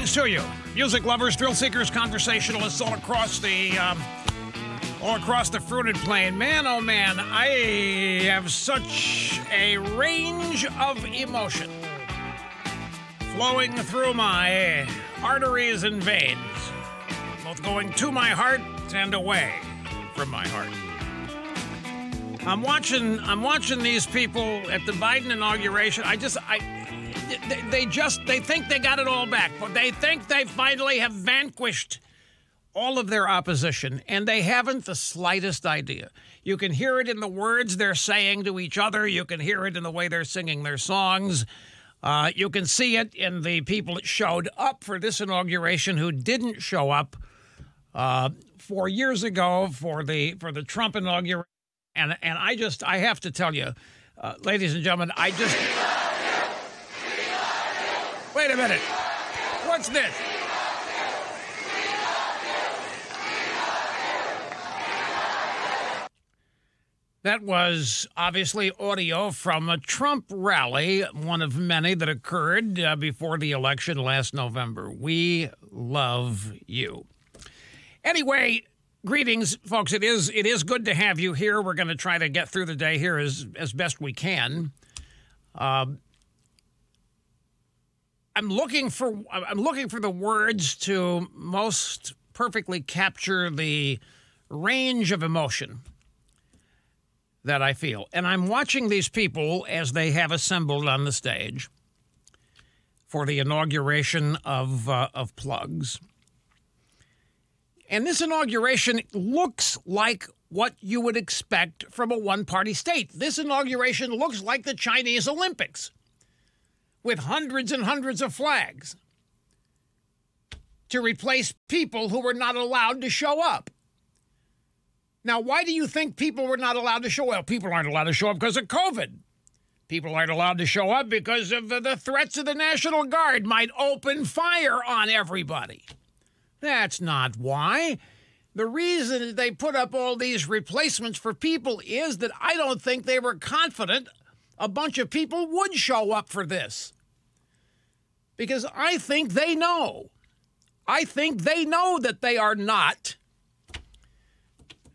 Greetings to you, music lovers, thrill seekers, conversationalists all across the fruited plain. Man, oh man, I have such a range of emotion flowing through my arteries and veins, both going to my heart and away from my heart. I'm watching these people at the Biden inauguration. They think they got it all back, but they think they finally have vanquished all of their opposition, and they haven't the slightest idea. You can hear it in the words they're saying to each other. You can hear it in the way they're singing their songs. You can see it in the people that showed up for this inauguration who didn't show up 4 years ago for the Trump inauguration. And I have to tell you, ladies and gentlemen, wait a minute. What's this? That was obviously audio from a Trump rally, one of many that occurred before the election last November. We love you. Anyway, greetings, folks. It is good to have you here. We're going to try to get through the day here as best we can. I'm looking for the words to most perfectly capture the range of emotion that I feel. And I'm watching these people as they have assembled on the stage for the inauguration of Plugs. And this inauguration looks like what you would expect from a one-party state. This inauguration looks like the Chinese Olympics, with hundreds and hundreds of flags to replace people who were not allowed to show up. Now, why do you think people were not allowed to show up? Well, people aren't allowed to show up because of COVID. People aren't allowed to show up because of the threats of the National Guard might open fire on everybody. That's not why. The reason they put up all these replacements for people is that I don't think they were confident a bunch of people would show up for this. Because I think they know. I think they know that they are not.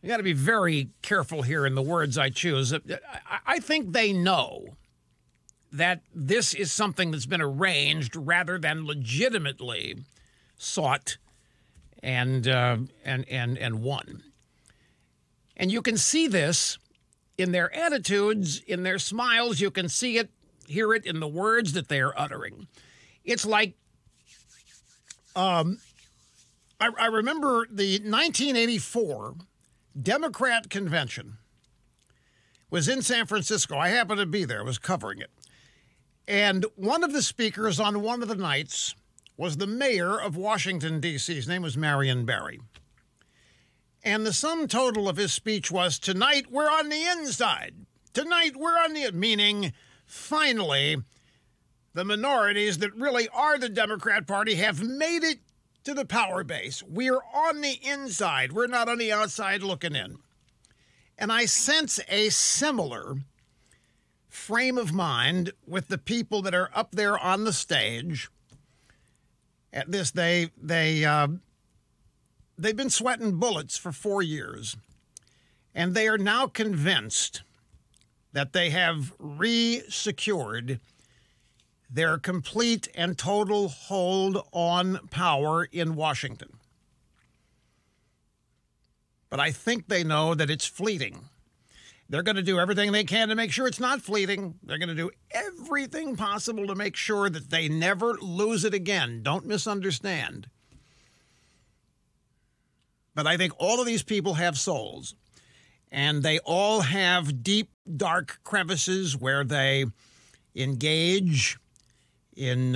You got to be very careful here in the words I choose. I think they know that this is something that's been arranged rather than legitimately sought and won. And you can see this in their attitudes, in their smiles. You can see it, hear it in the words that they are uttering. It's like, I remember the 1984 Democrat convention was in San Francisco. I happened to be there. I was covering it. And one of the speakers on one of the nights was the mayor of Washington, D.C. His name was Marion Barry. And the sum total of his speech was, tonight we're on the inside. Tonight we're on the, meaning, finally, the minorities that really are the Democrat Party have made it to the power base. We're on the inside. We're not on the outside looking in. And I sense a similar frame of mind with the people that are up there on the stage. At this, they've been sweating bullets for 4 years, and they are now convinced that they have re-secured their complete and total hold on power in Washington. But I think they know that it's fleeting. They're going to do everything they can to make sure it's not fleeting. They're going to do everything possible to make sure that they never lose it again. Don't misunderstand. But I think all of these people have souls, and they all have deep, dark crevices where they engage in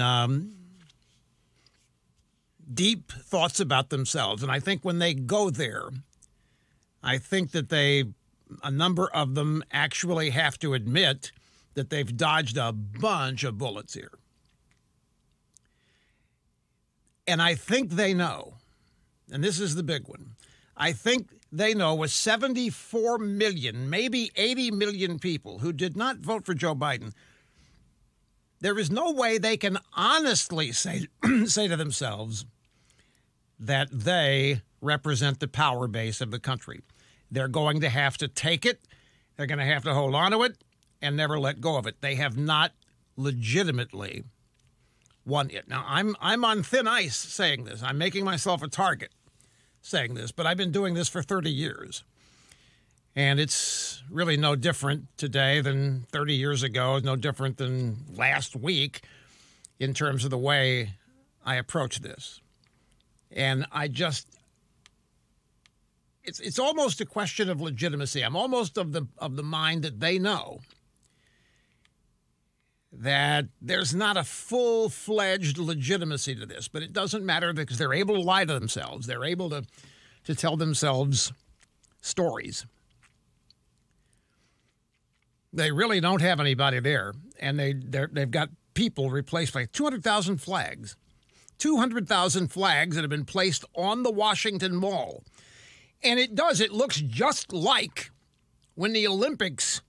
deep thoughts about themselves. And I think when they go there, I think that a number of them actually have to admit that they've dodged a bunch of bullets here. And I think they know, and this is the big one, I think they know with 74 million, maybe 80 million people who did not vote for Joe Biden, There is no way they can honestly say to themselves that they represent the power base of the country. They're going to have to take it. They're going to have to hold on to it and never let go of it. They have not legitimately won it. Now, I'm on thin ice saying this. I'm making myself a target saying this, but I've been doing this for 30 years. And it's really no different today than 30 years ago, no different than last week in terms of the way I approach this. And it's almost a question of legitimacy. I'm almost of the mind that they know that there's not a full-fledged legitimacy to this, but it doesn't matter because they're able to lie to themselves. They're able to tell themselves stories. They really don't have anybody there, and they've got people replaced by 200,000 flags. 200,000 flags that have been placed on the Washington Mall. And it looks just like when the Olympics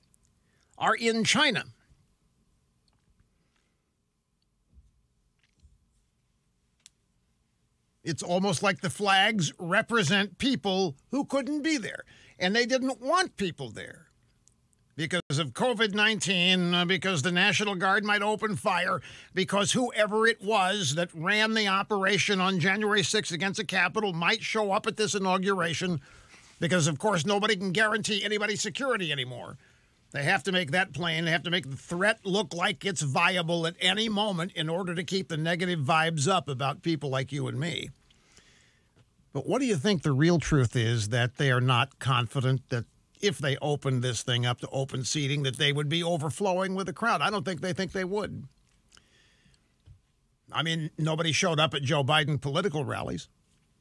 are in China. It's almost like the flags represent people who couldn't be there. And they didn't want people there because of COVID-19, because the National Guard might open fire, because whoever it was that ran the operation on January 6th against the Capitol might show up at this inauguration, because, of course, nobody can guarantee anybody's security anymore. They have to make that plain. They have to make the threat look like it's viable at any moment in order to keep the negative vibes up about people like you and me. But what do you think the real truth is? That they are not confident that if they opened this thing up to open seating, that they would be overflowing with a crowd? I don't think they would. I mean, nobody showed up at Joe Biden political rallies.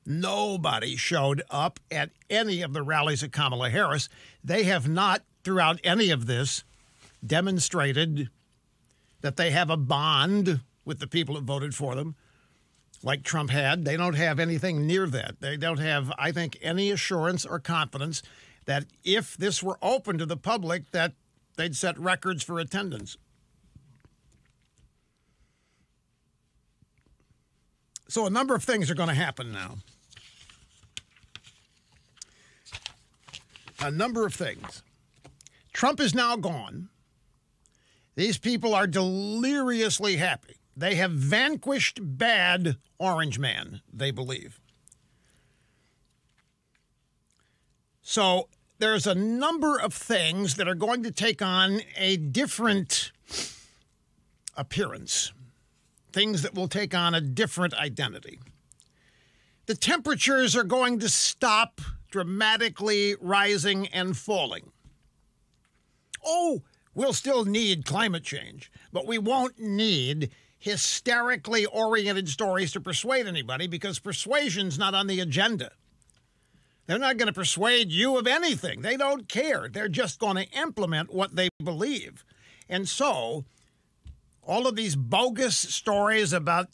Nobody showed up at any of the rallies of Kamala Harris. They have not, throughout any of this, demonstrated that they have a bond with the people that voted for them, like Trump had. They don't have anything near that. They don't have, I think, any assurance or confidence that if this were open to the public, that they'd set records for attendance. So a number of things are going to happen now. A number of things. Trump is now gone. These people are deliriously happy. They have vanquished bad Orange Man, they believe. So there's a number of things that are going to take on a different appearance, things that will take on a different identity. The temperatures are going to stop dramatically rising and falling. Oh, we'll still need climate change, but we won't need hysterically oriented stories to persuade anybody, because persuasion's not on the agenda. They're not going to persuade you of anything. They don't care. They're just going to implement what they believe. And so all of these bogus stories about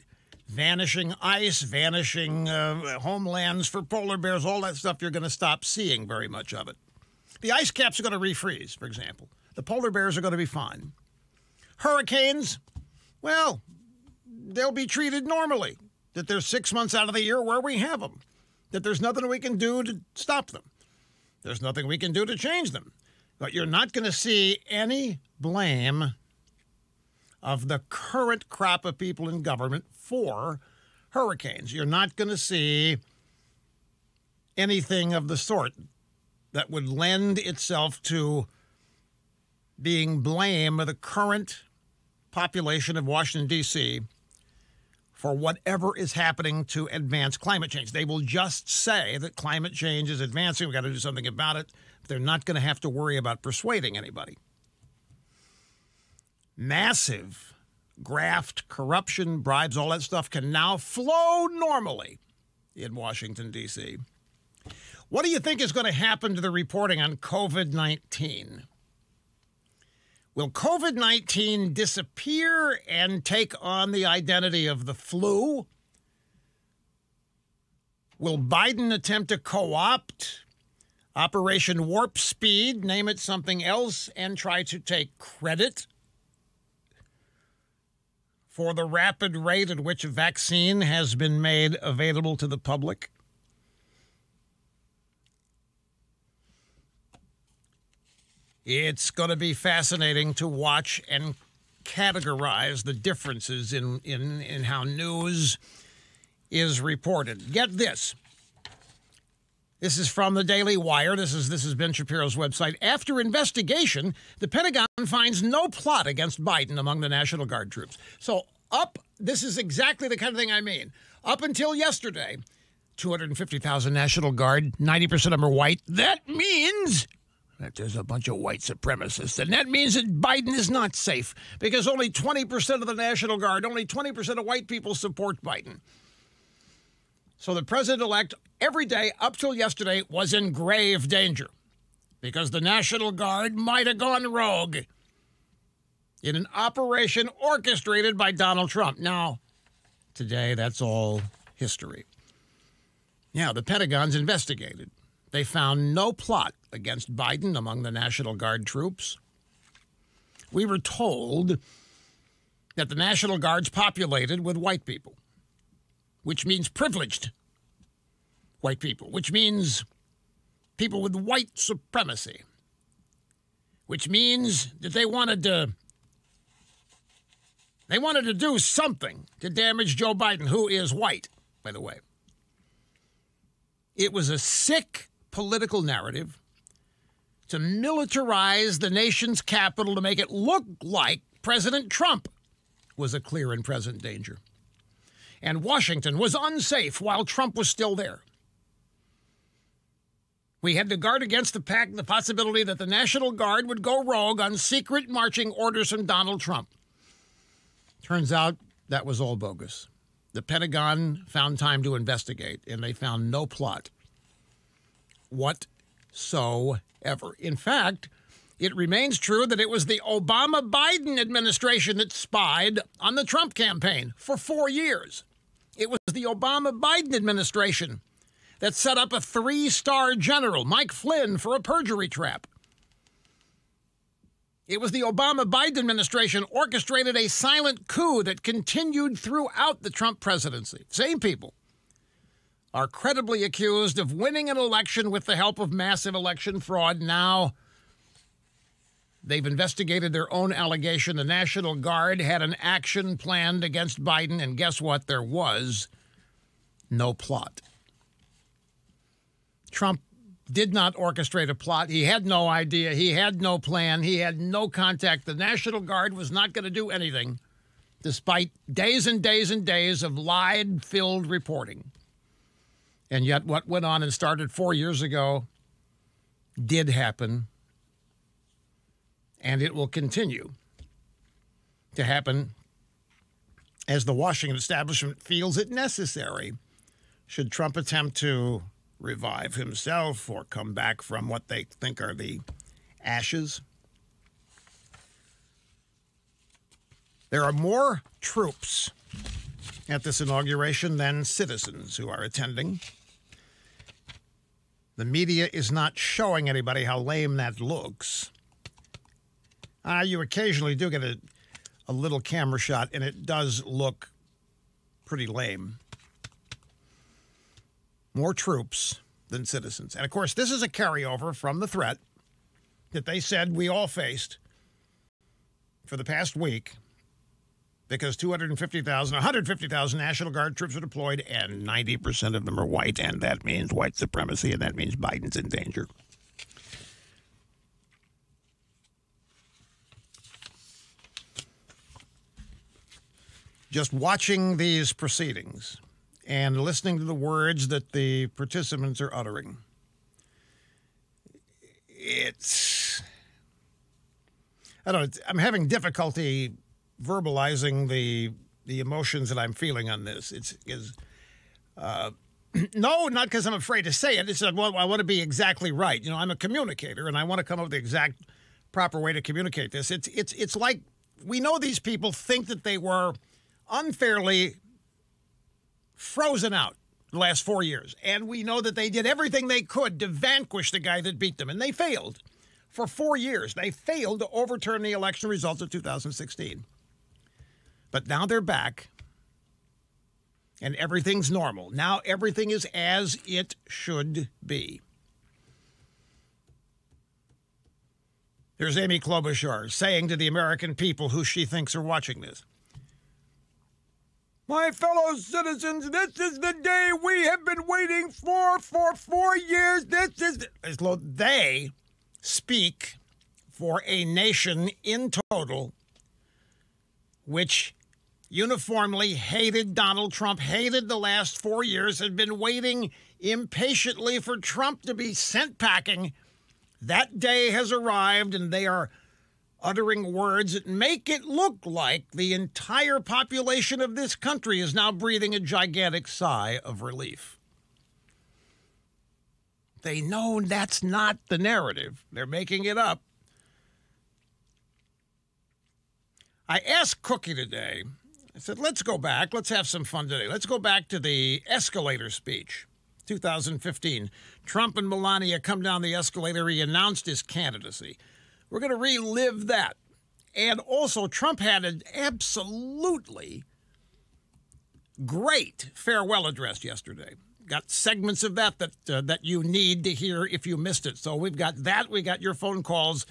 vanishing ice, vanishing homelands for polar bears, all that stuff, you're going to stop seeing very much of it. The ice caps are going to refreeze, for example. The polar bears are going to be fine. Hurricanes, well, they'll be treated normally, that there's 6 months out of the year where we have them, that there's nothing we can do to stop them. There's nothing we can do to change them. But you're not going to see any blame of the current crop of people in government for hurricanes. You're not going to see anything of the sort that would lend itself to being blame of the current population of Washington, D.C. for whatever is happening to advance climate change. They will just say that climate change is advancing. We've got to do something about it. But they're not going to have to worry about persuading anybody. Massive graft, corruption, bribes, all that stuff can now flow normally in Washington, D.C. What do you think is going to happen to the reporting on COVID-19? Will COVID-19 disappear and take on the identity of the flu? Will Biden attempt to co-opt Operation Warp Speed, name it something else, and try to take credit for the rapid rate at which a vaccine has been made available to the public. It's going to be fascinating to watch and categorize the differences in how news is reported. Get this. This is from the Daily Wire. This is Ben Shapiro's website. After investigation, the Pentagon finds no plot against Biden among the National Guard troops. So this is exactly the kind of thing I mean. Up until yesterday, 250,000 National Guard, 90% of them are white. That means that there's a bunch of white supremacists. And that means that Biden is not safe because only 20% of the National Guard, only 20% of white people support Biden. So the president-elect, every day up till yesterday, was in grave danger because the National Guard might have gone rogue in an operation orchestrated by Donald Trump. Now, today, that's all history. Yeah, the Pentagon's investigated. They found no plot against Biden among the National Guard troops. We were told that the National Guard's populated with white people, which means privileged white people, which means people with white supremacy, which means that they wanted to do something to damage Joe Biden, who is white, by the way. It was a sick political narrative to militarize the nation's capital to make it look like President Trump was a clear and present danger. And Washington was unsafe while Trump was still there. We had to guard against the possibility that the National Guard would go rogue on secret marching orders from Donald Trump. Turns out that was all bogus. The Pentagon found time to investigate, and they found no plot whatsoever. In fact, it remains true that it was the Obama-Biden administration that spied on the Trump campaign for 4 years. It was the Obama-Biden administration that set up a 3-star general, Mike Flynn, for a perjury trap. It was the Obama-Biden administration orchestrated a silent coup that continued throughout the Trump presidency. Same people are credibly accused of winning an election with the help of massive election fraud. Now, they've investigated their own allegation. The National Guard had an action planned against Biden, and guess what? There was no plot. Trump did not orchestrate a plot. He had no idea. He had no plan. He had no contact. The National Guard was not going to do anything, despite days and days and days of lied-filled reporting. And yet what went on and started 4 years ago did happen, and it will continue to happen as the Washington establishment feels it necessary should Trump attempt to revive himself or come back from what they think are the ashes. There are more troops at this inauguration than citizens who are attending. The media is not showing anybody how lame that looks. You occasionally do get a little camera shot, and it does look pretty lame. More troops than citizens. And, of course, this is a carryover from the threat that they said we all faced for the past week because 150,000 National Guard troops are deployed, and 90% of them are white, and that means white supremacy, and that means Biden's in danger. Just watching these proceedings and listening to the words that the participants are uttering, I'm having difficulty verbalizing the emotions that I'm feeling on this. No, not because I'm afraid to say it. It's like, well, I want to be exactly right. You know, I'm a communicator, and I want to come up with the exact proper way to communicate this. It's like we know these people think that they were unfairly frozen out the last 4 years, and we know that they did everything they could to vanquish the guy that beat them, and they failed. For 4 years, they failed to overturn the election results of 2016. But now they're back, and everything's normal. Now everything is as it should be. Here's Amy Klobuchar saying to the American people who she thinks are watching this, "My fellow citizens, this is the day we have been waiting for 4 years. This is..." As though they speak for a nation in total which uniformly hated Donald Trump, hated the last 4 years, had been waiting impatiently for Trump to be sent packing. That day has arrived, and they are uttering words that make it look like the entire population of this country is now breathing a gigantic sigh of relief. They know that's not the narrative. They're making it up. I asked Cookie today, I said, let's go back. Let's have some fun today. Let's go back to the escalator speech, 2015. Trump and Melania come down the escalator. He announced his candidacy. We're going to relive that. And also, Trump had an absolutely great farewell address yesterday. Got segments of that you need to hear if you missed it. So we've got that. We got your phone calls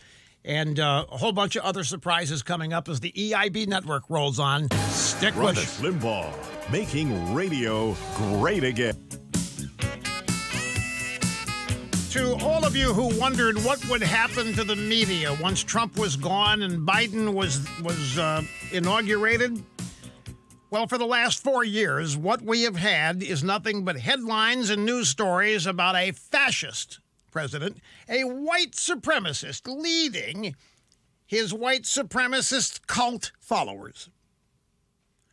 and a whole bunch of other surprises coming up as the EIB network rolls on. Stick with us. Limbaugh, making radio great again. To all of you who wondered what would happen to the media once Trump was gone and Biden was inaugurated, well, for the last 4 years, what we have had is nothing but headlines and news stories about a fascist president, a white supremacist leading his white supremacist cult followers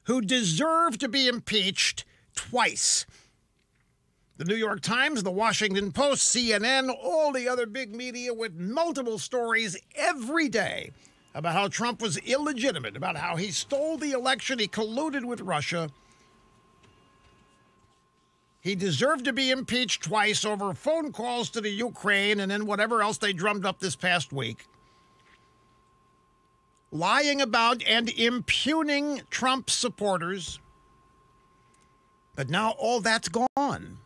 who deserve to be impeached twice. The New York Times, the Washington Post, CNN, all the other big media with multiple stories every day about how Trump was illegitimate, about how he stole the election, he colluded with Russia. He deserved to be impeached twice over phone calls to the Ukraine and then whatever else they drummed up this past week. Lying about and impugning Trump supporters. But now all that's gone.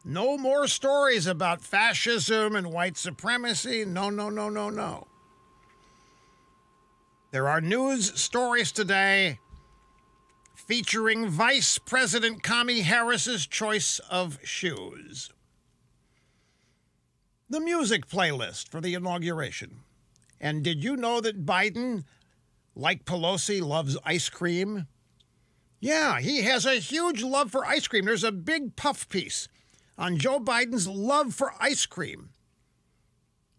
No more stories about fascism and white supremacy. No, no, no, no, no. There are news stories today featuring Vice President Kamala Harris's choice of shoes. The music playlist for the inauguration. And did you know that Biden, like Pelosi, loves ice cream? Yeah, he has a huge love for ice cream. There's a big puff piece on Joe Biden's love for ice cream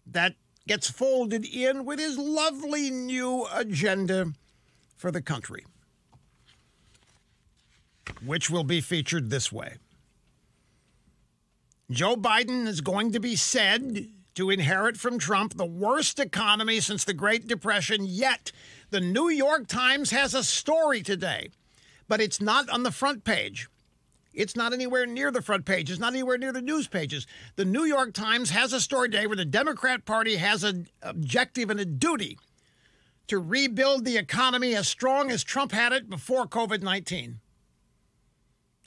that gets folded in with his lovely new agenda for the country, which will be featured this way. Joe Biden is going to be said to inherit from Trump the worst economy since the Great Depression, yet the New York Times has a story today, but it's not on the front page. It's not anywhere near the front page. It's not anywhere near the news pages. The New York Times has a story today where the Democrat Party has an objective and a duty to rebuild the economy as strong as Trump had it before COVID-19.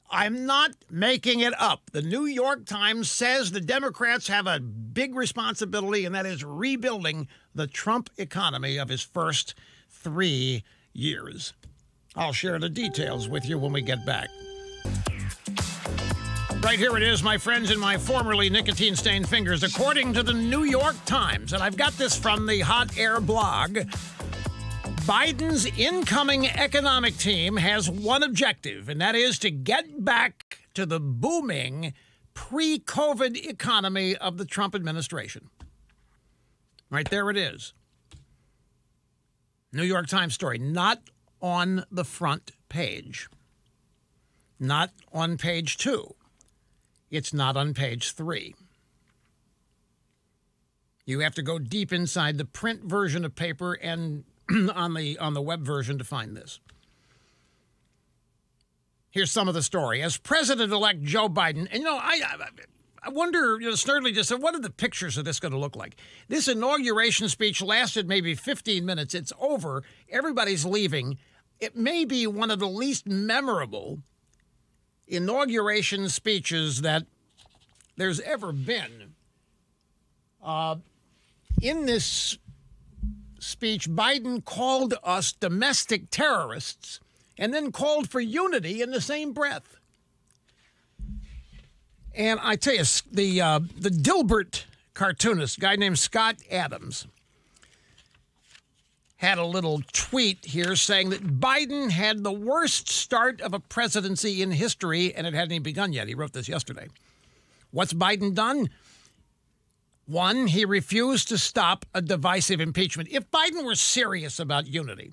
I'm not making it up. The New York Times says the Democrats have a big responsibility, and that is rebuilding the Trump economy of his first 3 years. I'll share the details with you when we get back. Right here it is, my friends, in my formerly nicotine-stained fingers, according to the New York Times, and I've got this from the Hot Air blog. Biden's incoming economic team has one objective, and that is to get back to the booming pre-COVID economy of the Trump administration. Right there it is. New York Times story, not on the front page. Not on page 2. It's not on page 3. You have to go deep inside the print version of paper and on the web version to find this. Here's some of the story. As President-elect Joe Biden, and I wonder, Snerdley just said, what are the pictures of this going to look like? This inauguration speech lasted maybe 15 minutes. It's over. Everybody's leaving. it may be one of the least memorable inauguration speeches that there's ever been. In this speech, Biden called us domestic terrorists and then called for unity in the same breath. And I tell you, the Dilbert cartoonist, a guy named Scott Adams, had a little tweet here saying that Biden had the worst start of a presidency in history, and it hadn't even begun yet. He wrote this yesterday. What's Biden done? One, he refused to stop a divisive impeachment. If Biden were serious about unity,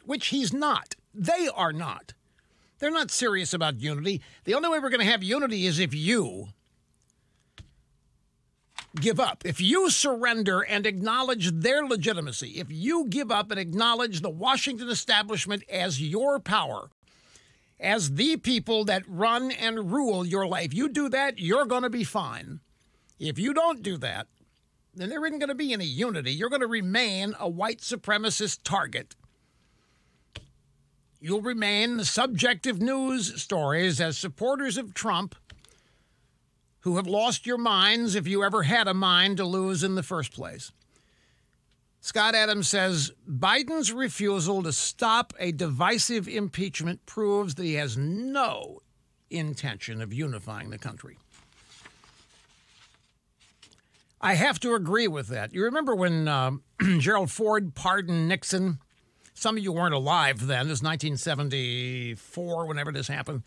which he's not, they are not. They're not serious about unity. The only way we're going to have unity is if you give up. If you surrender and acknowledge their legitimacy, if you give up and acknowledge the Washington establishment as your power, as the people that run and rule your life, you do that, you're going to be fine. If you don't do that, then there isn't going to be any unity. You're going to remain a white supremacist target. You'll remain the subject of news stories as supporters of Trump who have lost your minds if you ever had a mind to lose in the first place. Scott Adams says Biden's refusal to stop a divisive impeachment proves that he has no intention of unifying the country. I have to agree with that. You remember when Gerald Ford pardoned Nixon? Some of you weren't alive then. This was 1974, whenever this happened.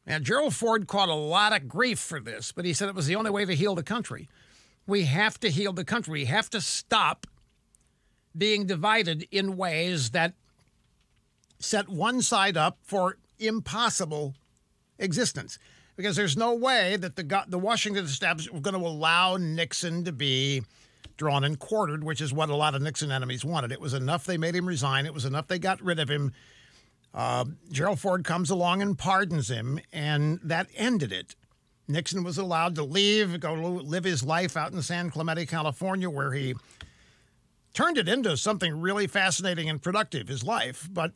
And Gerald Ford caught a lot of grief for this, but he said it was the only way to heal the country. We have to heal the country. We have to stop being divided in ways that set one side up for impossible existence. Because there's no way that the Washington establishment was going to allow Nixon to be drawn and quartered, which is what a lot of Nixon enemies wanted. It was enough they made him resign. It was enough they got rid of him. Gerald Ford comes along and pardons him, and that ended it. Nixon was allowed to leave, go live his life out in San Clemente, California, where he turned it into something really fascinating and productive, his life. But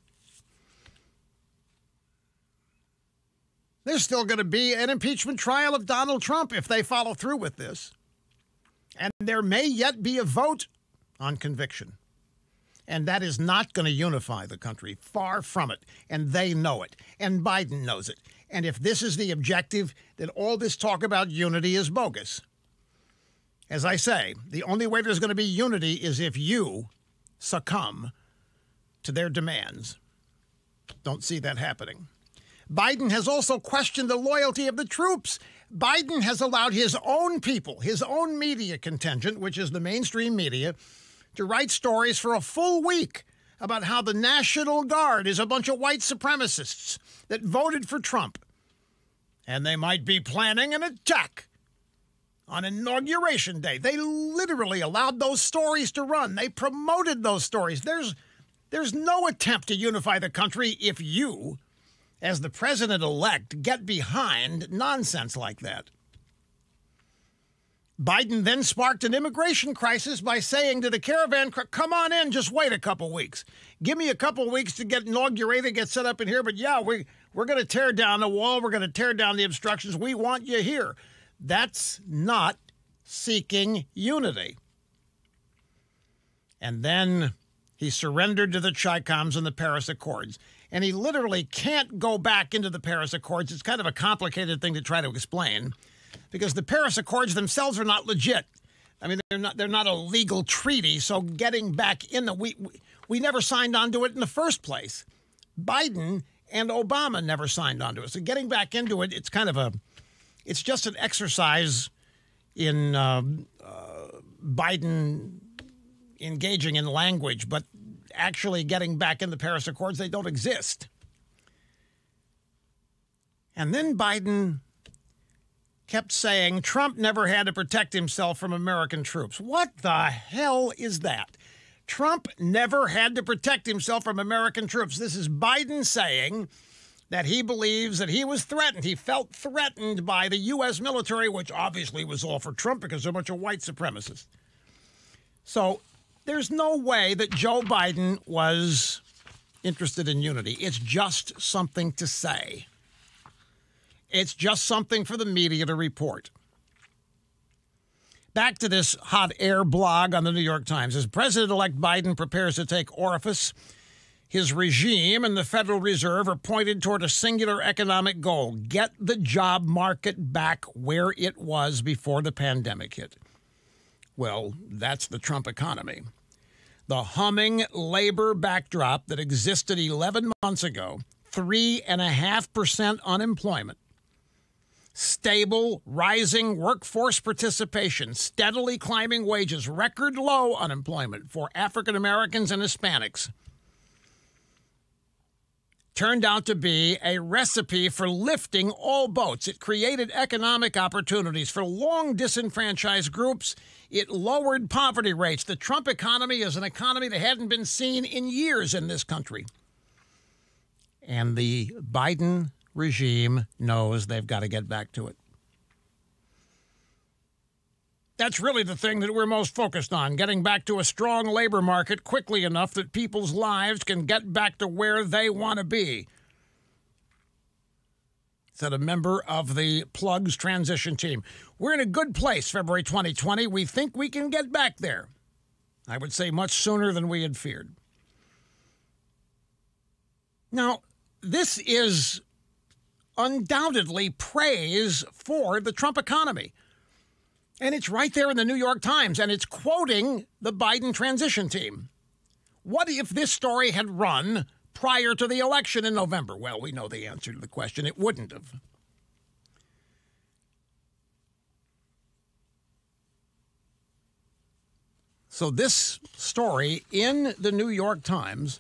there's still going to be an impeachment trial of Donald Trump if they follow through with this. And there may yet be a vote on conviction. And that is not going to unify the country. Far from it. And they know it. And Biden knows it. And if this is the objective, then all this talk about unity is bogus. As I say, the only way there's going to be unity is if you succumb to their demands. Don't see that happening. Biden has also questioned the loyalty of the troops. Biden has allowed his own people, his own media contingent, which is the mainstream media, to write stories for a full week about how the National Guard is a bunch of white supremacists that voted for Trump. And they might be planning an attack on Inauguration Day. They literally allowed those stories to run. They promoted those stories. There's no attempt to unify the country if you, as the president-elect, get behind nonsense like that. Biden then sparked an immigration crisis by saying to the caravan, come on in, just wait a couple weeks. Give me a couple weeks to get inaugurated, get set up in here. But yeah, we're going to tear down the wall. We're going to tear down the obstructions. We want you here. That's not seeking unity. And then he surrendered to the Chi-Coms and the Paris Accords. And he literally can't go back into the Paris Accords. It's kind of a complicated thing to try to explain, because the Paris Accords themselves are not legit. I mean, they're not a legal treaty. So getting back in we never signed on to it in the first place. Biden and Obama never signed on to it. So getting back into it, it's just an exercise in Biden engaging in language, but actually getting back in the Paris Accords, they don't exist. And then Biden kept saying Trump never had to protect himself from American troops. What the hell is that? Trump never had to protect himself from American troops. This is Biden saying that he believes that he was threatened. He felt threatened by the U.S. military, which obviously was all for Trump because they're a bunch of white supremacists. So There's no way that Joe Biden was interested in unity. It's just something to say. It's just something for the media to report. Back to this hot air blog on the New York Times. As President-elect Biden prepares to take office, his regime and the Federal Reserve are pointed toward a singular economic goal: get the job market back where it was before the pandemic hit. Well, that's the Trump economy. The humming labor backdrop that existed 11 months ago, 3.5% unemployment, stable, rising workforce participation, steadily climbing wages, record low unemployment for African Americans and Hispanics, turned out to be a recipe for lifting all boats. It created economic opportunities for long disenfranchised groups. It lowered poverty rates. The Trump economy is an economy that hadn't been seen in years in this country. And the Biden regime knows they've got to get back to it. That's really the thing that we're most focused on, getting back to a strong labor market quickly enough that people's lives can get back to where they want to be, said a member of the Plugs transition team. We're in a good place, February 2020. We think we can get back there. I would say much sooner than we had feared. Now, this is undoubtedly praise for the Trump economy. And it's right there in the New York Times, and it's quoting the Biden transition team. What if this story had run prior to the election in November? Well, we know the answer to the question. It wouldn't have. So this story in the New York Times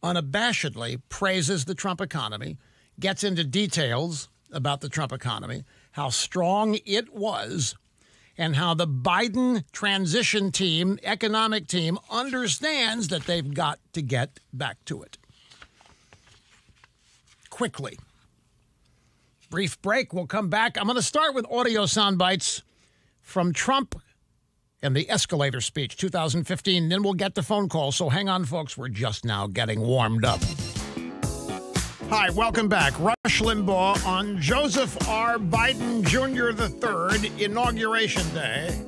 unabashedly praises the Trump economy, gets into details about the Trump economy, how strong it was, and how the Biden transition team, economic team, understands that they've got to get back to it quickly. Brief break. We'll come back. I'm going to start with audio sound bites from Trump and the escalator speech, 2015. Then we'll get to phone calls. So hang on, folks. We're just now getting warmed up. Hi, welcome back. Rush Limbaugh on Joseph R. Biden Jr. III, Inauguration Day.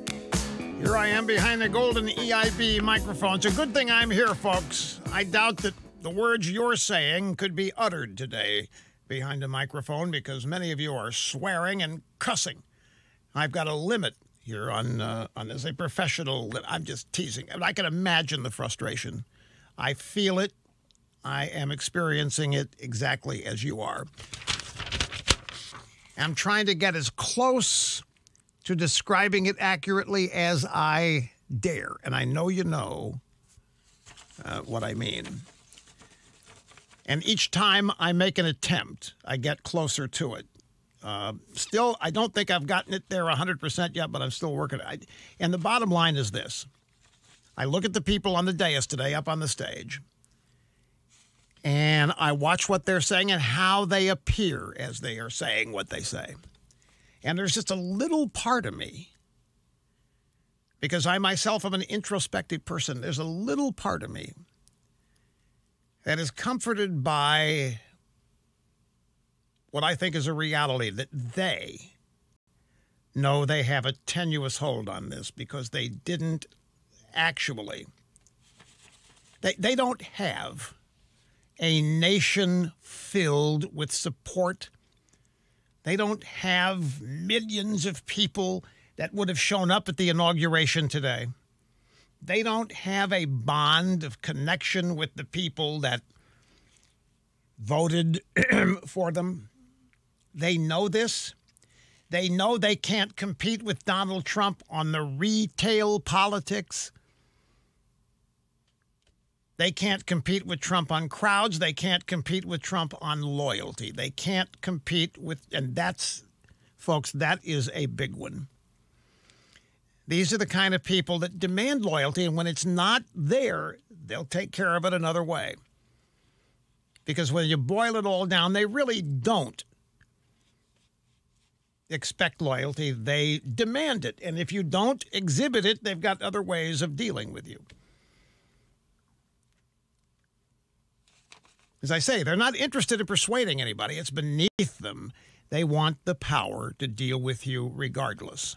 Here I am behind the golden EIB microphone. It's a good thing I'm here, folks. I doubt that the words you're saying could be uttered today behind a microphone because many of you are swearing and cussing. I've got a limit here on as a professional. I'm just teasing. I can imagine the frustration. I feel it. I am experiencing it exactly as you are. I'm trying to get as close to describing it accurately as I dare. And I know you know what I mean. And each time I make an attempt, I get closer to it. Still, I don't think I've gotten it there 100% yet, but I'm still working. And the bottom line is this. I look at the people on the dais today up on the stage, and I watch what they're saying and how they appear as they are saying what they say. And there's just a little part of me, because I myself am an introspective person, there's a little part of me that is comforted by what I think is a reality, that they know they have a tenuous hold on this because they didn't actually, they don't have a nation filled with support. They don't have millions of people that would have shown up at the inauguration today. They don't have a bond of connection with the people that voted for them. They know this. They know they can't compete with Donald Trump on the retail politics. They can't compete with Trump on crowds. They can't compete with Trump on loyalty. They can't compete with, and that's, folks, that is a big one. These are the kind of people that demand loyalty, and when it's not there, they'll take care of it another way. Because when you boil it all down, they really don't. expect loyalty, they demand it. And if you don't exhibit it, they've got other ways of dealing with you. As I say, they're not interested in persuading anybody. It's beneath them. They want the power to deal with you regardless.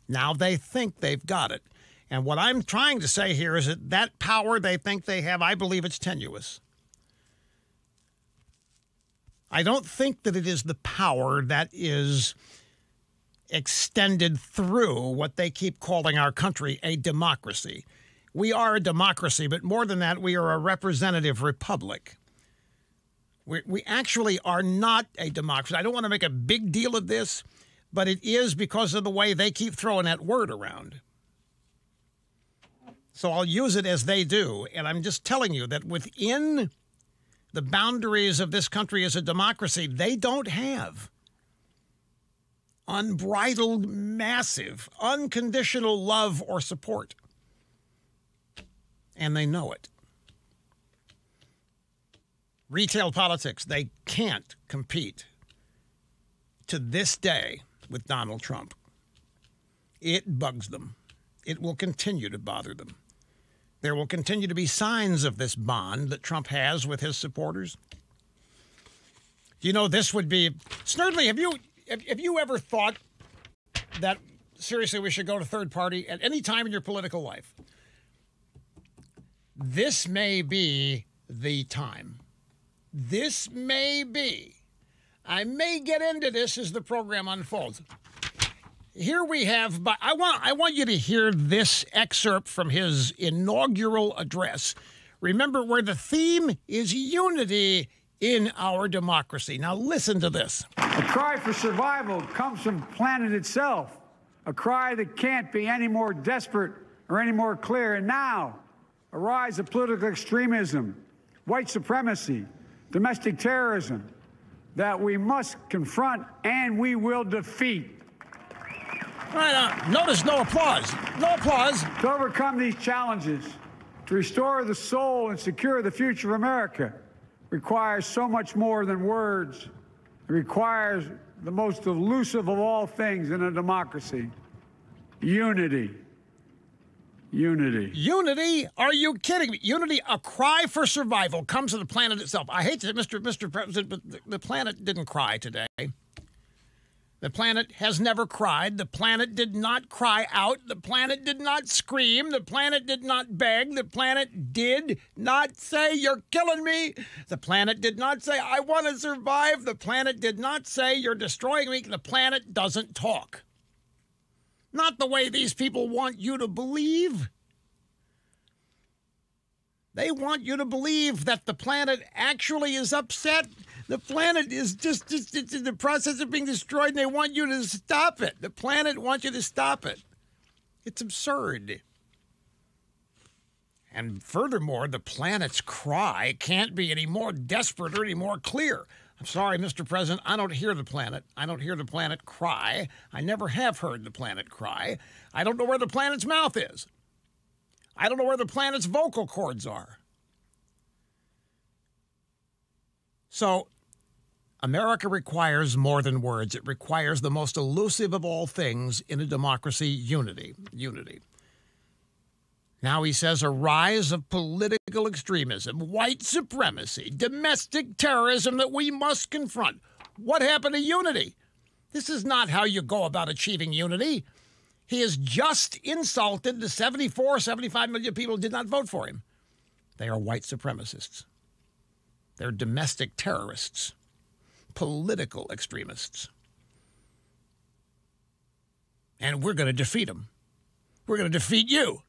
Now they think they've got it. And what I'm trying to say here is that that power they think they have, I believe it's tenuous. I don't think that it is the power that is extended through what they keep calling our country a democracy. We are a democracy, but more than that, we are a representative republic. We actually are not a democracy. I don't want to make a big deal of this, but it is because of the way they keep throwing that word around. So I'll use it as they do, and I'm just telling you that within the boundaries of this country as a democracy, they don't have unbridled, massive, unconditional love or support. And they know it. Retail politics, they can't compete to this day with Donald Trump. It bugs them. It will continue to bother them. There will continue to be signs of this bond that Trump has with his supporters. You know, this would be... Snerdley, have you ever thought that, seriously, we should go to third party at any time in your political life? This may be the time. This may be. I may get into this as the program unfolds. Here we have, but I want you to hear this excerpt from his inaugural address. Remember, where the theme is unity in our democracy. Now listen to this. A cry for survival comes from the planet itself. A cry that can't be any more desperate or any more clear. And now, a rise of political extremism, white supremacy, domestic terrorism that we must confront and we will defeat. All right, notice no applause. No applause. To overcome these challenges, to restore the soul and secure the future of America, requires so much more than words. It requires the most elusive of all things in a democracy: unity. Unity. Unity? Are you kidding me? Unity, a cry for survival, comes from the planet itself. I hate to say, Mr. President, but the planet didn't cry today. The planet has never cried. The planet did not cry out. The planet did not scream. The planet did not beg. The planet did not say, "You're killing me." The planet did not say, "I want to survive." The planet did not say, "You're destroying me." The planet doesn't talk. Not the way these people want you to believe. They want you to believe that the planet actually is upset. The planet is just in the process of being destroyed, and they want you to stop it. The planet wants you to stop it. It's absurd. And furthermore, the planet's cry can't be any more desperate or any more clear. I'm sorry, Mr. President, I don't hear the planet. I don't hear the planet cry. I never have heard the planet cry. I don't know where the planet's mouth is. I don't know where the planet's vocal cords are. So, America requires more than words. It requires the most elusive of all things in a democracy: unity. Unity. Now he says a rise of political extremism, white supremacy, domestic terrorism that we must confront. What happened to unity? This is not how you go about achieving unity. He has just insulted the 75 million people who did not vote for him. They are white supremacists. They're domestic terrorists, political extremists. And we're going to defeat them. We're going to defeat you.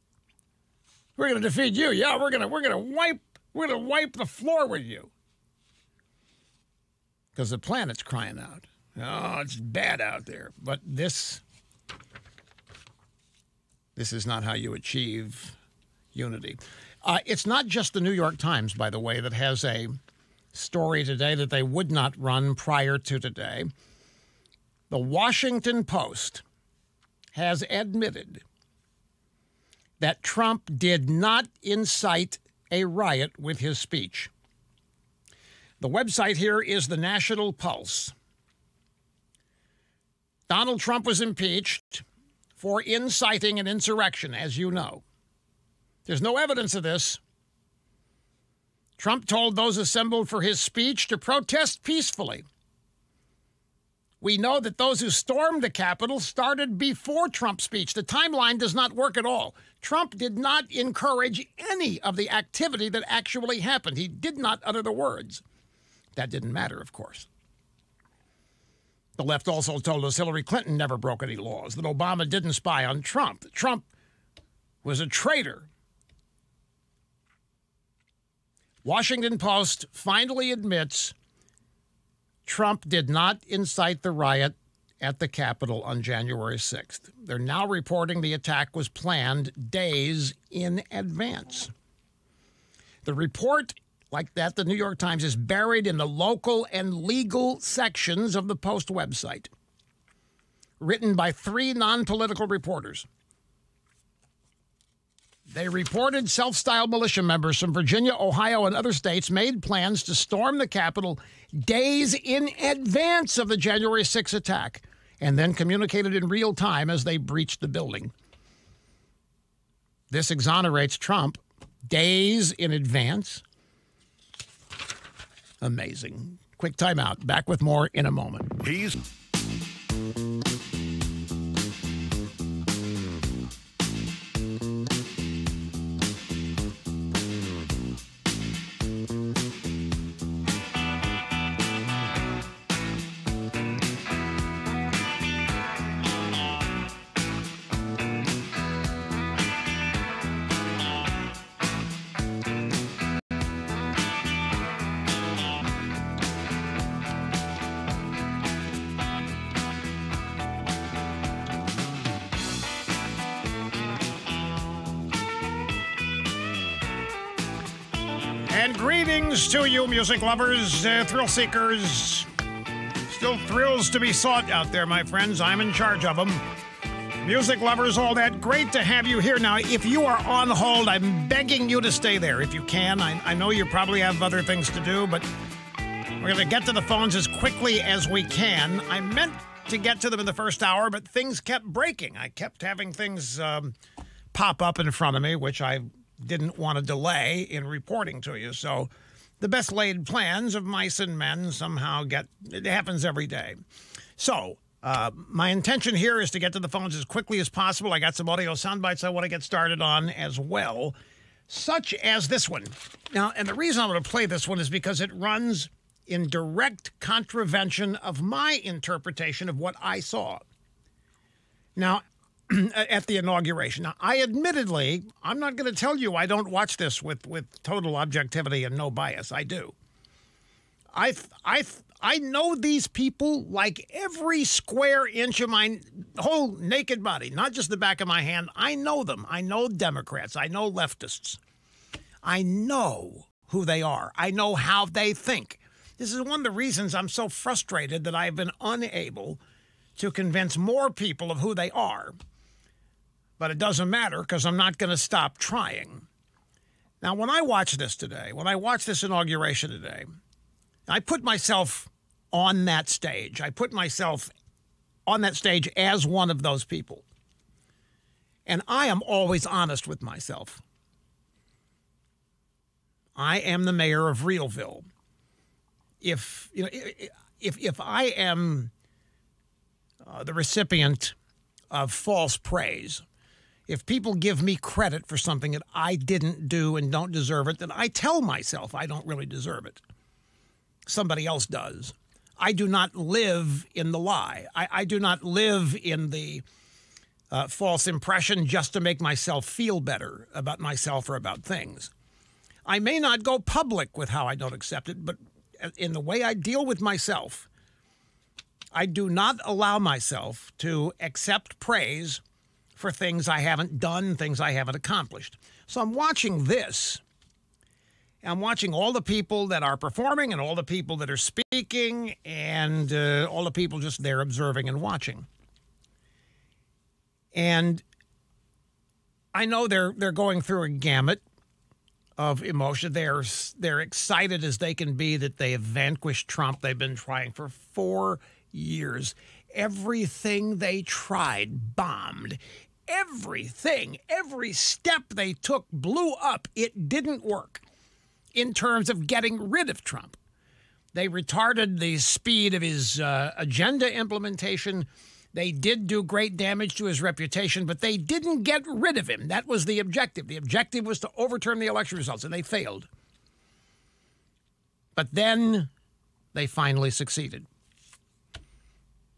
We're going to defeat you. Yeah, we're going to wipe the floor with you. Because the planet's crying out. Oh, it's bad out there. But this is not how you achieve unity. It's not just the New York Times, by the way, that has a story today that they would not run prior to today. The Washington Post has admitted that Trump did not incite a riot with his speech. The website here is the National Pulse. Donald Trump was impeached for inciting an insurrection, as you know. There's no evidence of this. Trump told those assembled for his speech to protest peacefully. We know that those who stormed the Capitol started before Trump's speech. The timeline does not work at all. Trump did not encourage any of the activity that actually happened. He did not utter the words. That didn't matter, of course. The left also told us Hillary Clinton never broke any laws, that Obama didn't spy on Trump, that Trump was a traitor. Washington Post finally admits Trump did not incite the riot at the Capitol on January 6th. They're now reporting the attack was planned days in advance. The report, like that, the New York Times, is buried in the local and legal sections of the Post website, written by 3 non-political reporters. They reported self-styled militia members from Virginia, Ohio, and other states made plans to storm the Capitol days in advance of the January 6th attack, and then communicated in real time as they breached the building. This exonerates Trump days in advance. Amazing. Quick timeout. Back with more in a moment. And greetings to you, music lovers, thrill seekers. Still thrills to be sought out there, my friends. I'm in charge of them. Music lovers, all that. Great to have you here. Now, if you are on hold, I'm begging you to stay there if you can. I know you probably have other things to do, but we're going to get to the phones as quickly as we can. I meant to get to them in the first hour, but things kept breaking. I kept having things pop up in front of me, which I didn't want to delay in reporting to you. So the best laid plans of mice and men somehow it happens every day. So my intention here is to get to the phones as quickly as possible. I got some audio sound bites I want to get started on as well, such as this one. Now, and the reason I'm going to play this one is because it runs in direct contravention of my interpretation of what I saw. Now, at the inauguration. Now, admittedly, I'm not going to tell you I don't watch this with total objectivity and no bias. I do. I know these people like every square inch of my whole naked body, not just the back of my hand. I know them. I know Democrats. I know leftists. I know who they are. I know how they think. This is one of the reasons I'm so frustrated that I've been unable to convince more people of who they are. But it doesn't matter because I'm not going to stop trying. Now, when I watch this today, when I watch this inauguration today, I put myself on that stage. I put myself on that stage as one of those people. And I am always honest with myself. I am the mayor of Realville. If I am the recipient of false praise, if people give me credit for something that I didn't do and don't deserve it, then I tell myself I don't really deserve it. Somebody else does. I do not live in the lie. I do not live in the false impression just to make myself feel better about myself or about things. I may not go public with how I don't accept it, but in the way I deal with myself, I do not allow myself to accept praise for things I haven't done, things I haven't accomplished. So I'm watching this. I'm watching all the people that are performing and all the people that are speaking and all the people just there observing and watching. And I know they're going through a gamut of emotion. They're excited as they can be that they have vanquished Trump. They've been trying for 4 years. Everything they tried bombed. Everything, every step they took blew up. It didn't work in terms of getting rid of Trump. They retarded the speed of his agenda implementation. They did do great damage to his reputation, but they didn't get rid of him. That was the objective. The objective was to overturn the election results, and they failed. But then they finally succeeded.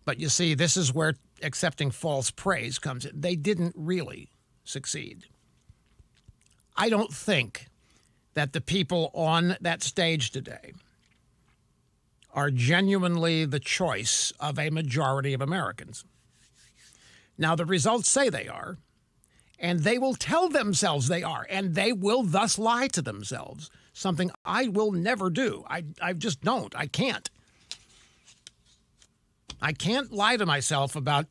But you see, this is where accepting false praise comes in. They didn't really succeed. I don't think that the people on that stage today are genuinely the choice of a majority of Americans. Now, the results say they are, and they will tell themselves they are, and they will thus lie to themselves, something I will never do. I just don't. I can't. I can't lie to myself about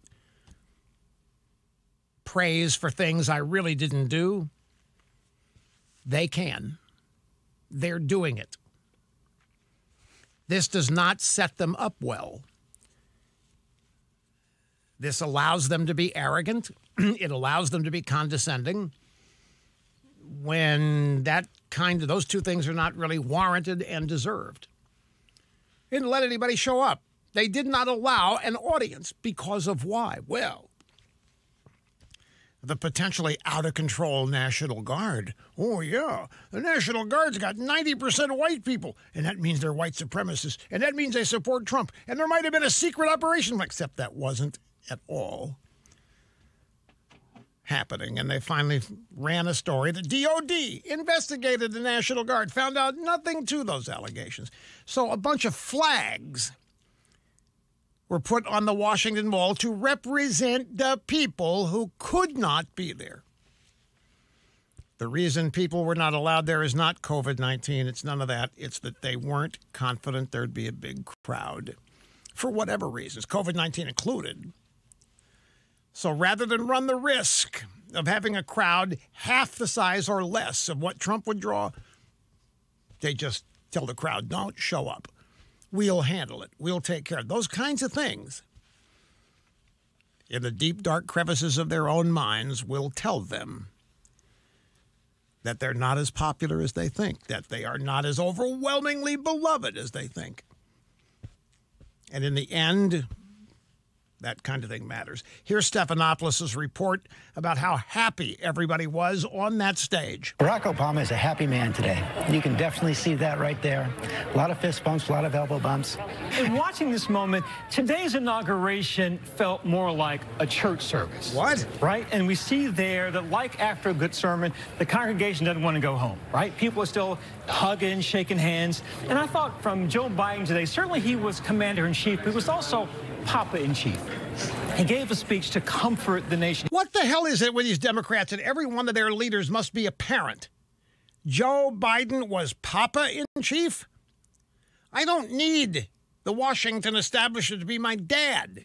praise for things I really didn't do. They can. They're doing it. This does not set them up well. This allows them to be arrogant. It allows them to be condescending when those two things are not really warranted and deserved. They didn't let anybody show up. They did not allow an audience because of why? Well, the potentially out-of-control National Guard. Oh, yeah, the National Guard's got 90% white people, and that means they're white supremacists, and that means they support Trump, and there might have been a secret operation, except that wasn't at all happening. And they finally ran a story. The DOD investigated the National Guard, found out nothing to those allegations. So a bunch of flags were put on the Washington Mall to represent the people who could not be there. The reason people were not allowed there is not COVID-19. It's none of that. It's that they weren't confident there'd be a big crowd for whatever reasons, COVID-19 included. So rather than run the risk of having a crowd half the size or less of what Trump would draw, they just tell the crowd, don't show up. We'll handle it. We'll take care of it. Those kinds of things, in the deep, dark crevices of their own minds, will tell them that they're not as popular as they think, that they are not as overwhelmingly beloved as they think. And in the end, that kind of thing matters. Here's Stephanopoulos' report about how happy everybody was on that stage. Barack Obama is a happy man today. You can definitely see that right there. A lot of fist bumps, a lot of elbow bumps. In watching this moment, today's inauguration felt more like a church service. What? Right? And we see there that, like after a good sermon, the congregation doesn't want to go home, right? People are still hugging, shaking hands. And I thought from Joe Biden today, certainly he was commander-in-chief, but he was also Papa-in-Chief. He gave a speech to comfort the nation. What the hell is it with these Democrats that every one of their leaders must be a parent? Joe Biden was Papa-in-Chief? I don't need the Washington establishment to be my dad.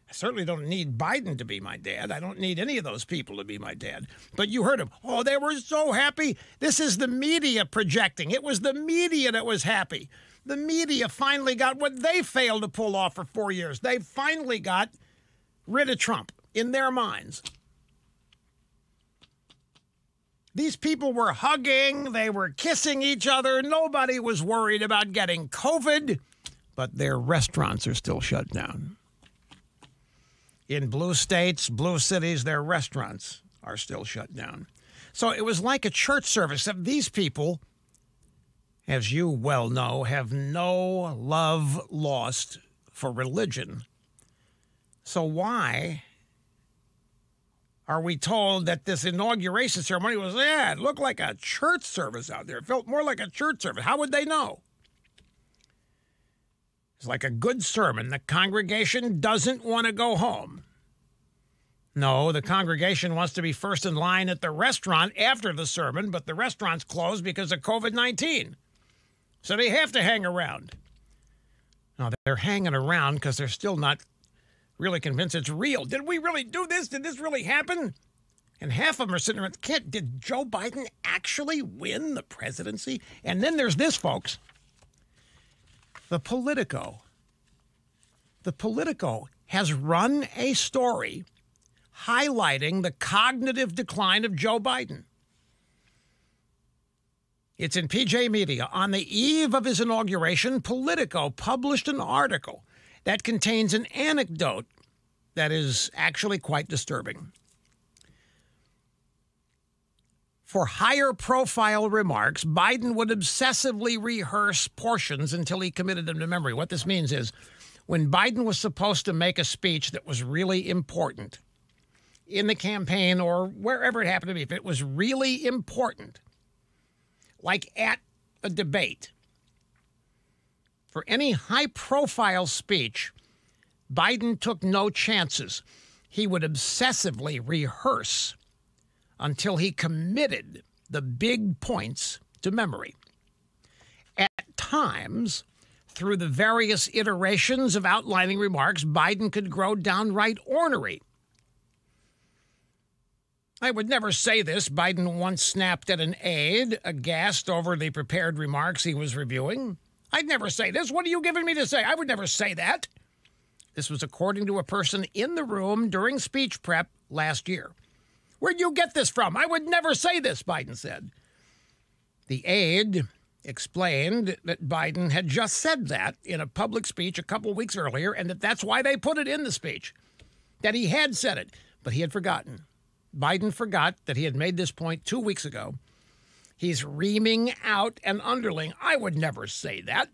I certainly don't need Biden to be my dad. I don't need any of those people to be my dad. But you heard them. Oh, they were so happy. This is the media projecting. It was the media that was happy. The media finally got what they failed to pull off for 4 years. They finally got rid of Trump in their minds. These people were hugging. They were kissing each other. Nobody was worried about getting COVID, but their restaurants are still shut down. In blue states, blue cities, their restaurants are still shut down. So it was like a church service, except these people, as you well know, have no love lost for religion. So why are we told that this inauguration ceremony was, it looked like a church service out there. It felt more like a church service. How would they know? It's like a good sermon. The congregation doesn't want to go home. No, the congregation wants to be first in line at the restaurant after the sermon, but the restaurant's closed because of COVID-19. So they have to hang around. Now, they're hanging around because they're still not really convinced it's real. Did we really do this? Did this really happen? And half of them are sitting around, did Joe Biden actually win the presidency? And then there's this, folks. The Politico. The Politico has run a story highlighting the cognitive decline of Joe Biden. It's in PJ Media. On the eve of his inauguration, Politico published an article that contains an anecdote that is actually quite disturbing. For higher profile remarks, Biden would obsessively rehearse portions until he committed them to memory. What this means is when Biden was supposed to make a speech that was really important in the campaign or wherever it happened to be, if it was really important, like at a debate, for any high-profile speech, Biden took no chances. He would obsessively rehearse until he committed the big points to memory. At times, through the various iterations of outlining remarks, Biden could grow downright ornery. I would never say this, Biden once snapped at an aide, aghast over the prepared remarks he was reviewing. I'd never say this. What are you giving me to say? I would never say that. This was according to a person in the room during speech prep last year. Where'd you get this from? I would never say this, Biden said. The aide explained that Biden had just said that in a public speech a couple weeks earlier and that that's why they put it in the speech, that he had said it, but he had forgotten. Biden forgot that he had made this point 2 weeks ago. He's reaming out an underling. I would never say that.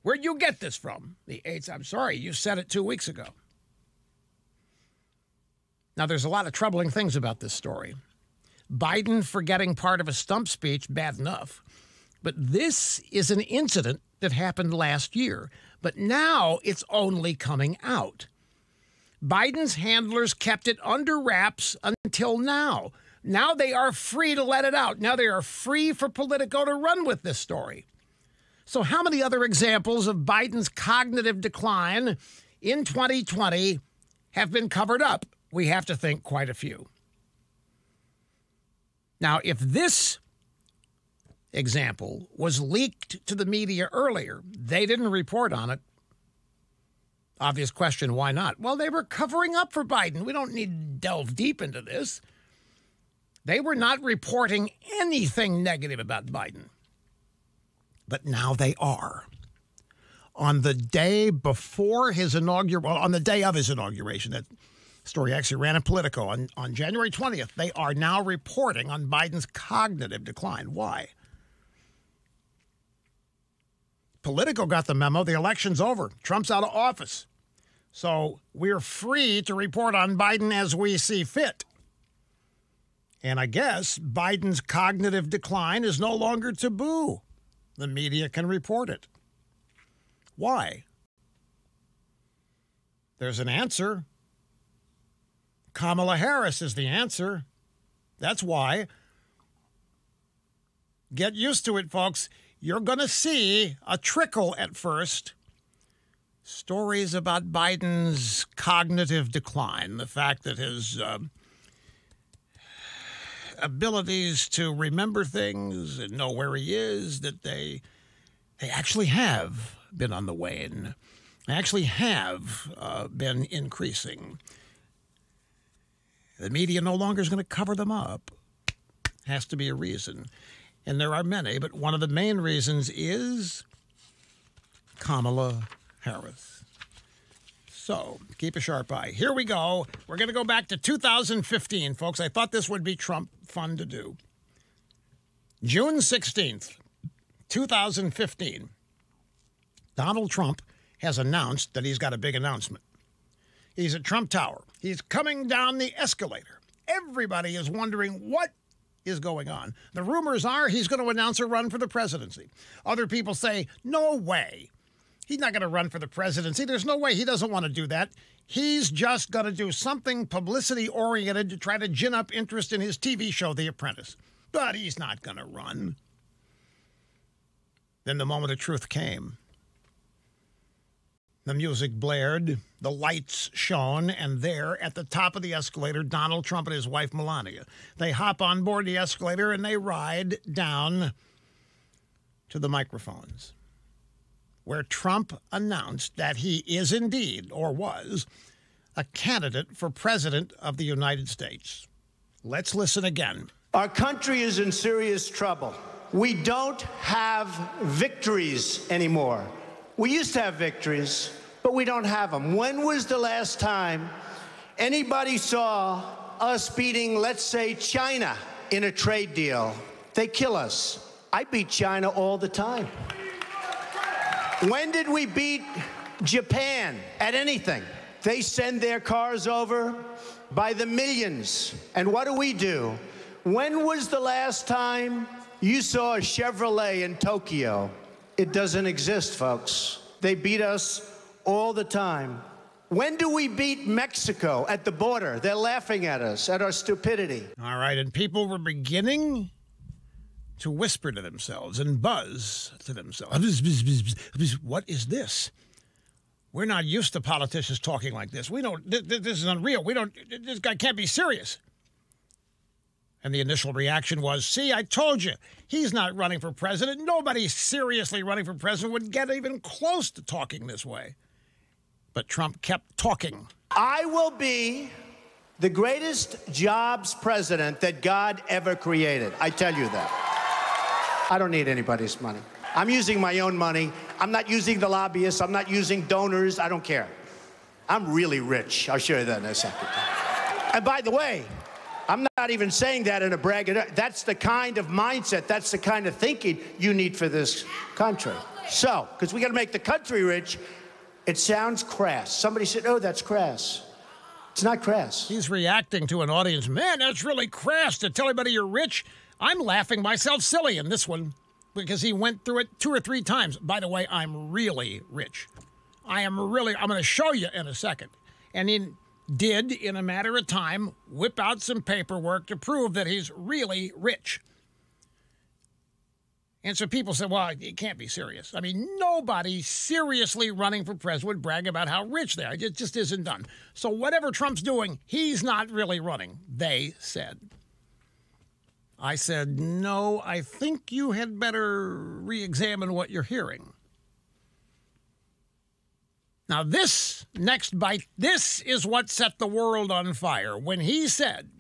Where'd you get this from? The aides, I'm sorry, you said it 2 weeks ago. Now, there's a lot of troubling things about this story. Biden forgetting part of a stump speech, bad enough. But this is an incident that happened last year. But now it's only coming out. Biden's handlers kept it under wraps until now. Now they are free to let it out. Now they are free for Politico to run with this story. So how many other examples of Biden's cognitive decline in 2020 have been covered up? We have to think quite a few. Now, if this example was leaked to the media earlier, they didn't report on it. Obvious question, why not? Well, they were covering up for Biden. We don't need to delve deep into this. They were not reporting anything negative about Biden. But now they are. On the day before his on the day of his inauguration, that story actually ran in Politico on January 20th, they are now reporting on Biden's cognitive decline. Why? Politico got the memo. The election's over. Trump's out of office. So we're free to report on Biden as we see fit. And I guess Biden's cognitive decline is no longer taboo. The media can report it. Why? There's an answer. Kamala Harris is the answer. That's why. Get used to it, folks. You're going to see a trickle at first. Stories about Biden's cognitive decline, the fact that his abilities to remember things and know where he is, that they actually have been on the wane. They actually have been increasing. The media no longer is going to cover them up. Has to be a reason. And there are many, but one of the main reasons is Kamala Harris. So keep a sharp eye. Here we go. We're going to go back to 2015, folks. I thought this would be Trump fun to do. June 16th, 2015. Donald Trump has announced that he's got a big announcement. He's at Trump Tower. He's coming down the escalator. Everybody is wondering what is going on. The rumors are he's going to announce a run for the presidency. Other people say, no way. He's not going to run for the presidency. There's no way. He doesn't want to do that. He's just going to do something publicity-oriented to try to gin up interest in his TV show, The Apprentice. But he's not going to run. Then the moment of truth came. The music blared, the lights shone, and there at the top of the escalator, Donald Trump and his wife, Melania. They hop on board the escalator and they ride down to the microphones. where Trump announced that he is indeed, or was, a candidate for president of the United States. Let's listen again. Our country is in serious trouble. We don't have victories anymore. We used to have victories, but we don't have them. When was the last time anybody saw us beating, let's say, China in a trade deal? They kill us. I beat China all the time. When did we beat Japan at anything? They send their cars over by the millions. And what do? When was the last time you saw a Chevrolet in Tokyo? It doesn't exist, folks. They beat us all the time. When do we beat Mexico at the border? They're laughing at us, at our stupidity. All right, and people were beginning to whisper to themselves and buzz to themselves. What is this? We're not used to politicians talking like this. We don't. This is unreal. This guy can't be serious. And the initial reaction was, see, I told you, he's not running for president. Nobody seriously running for president would get even close to talking this way. But Trump kept talking. I will be the greatest jobs president that God ever created. I tell you that. I don't need anybody's money. I'm using my own money. I'm not using the lobbyists. I'm not using donors. I don't care. I'm really rich. I'll show you that in a second. And by the way, I'm not even saying that in a braggadocio. That's the kind of mindset, that's the kind of thinking you need for this country. So, because we got to make the country rich, it sounds crass. Somebody said, oh, that's crass. It's not crass. He's reacting to an audience. Man, that's really crass to tell everybody you're rich. I'm laughing myself silly in this one because he went through it 2 or 3 times. By the way, I'm really rich. I'm going to show you in a second. And he did, in a matter of time, whip out some paperwork to prove that he's really rich. And so people said, well, it can't be serious. I mean, nobody seriously running for president would brag about how rich they are. It just isn't done. So whatever Trump's doing, he's not really running, they said. I said, no, I think you had better re-examine what you're hearing. Now, this next bite, this is what set the world on fire when he said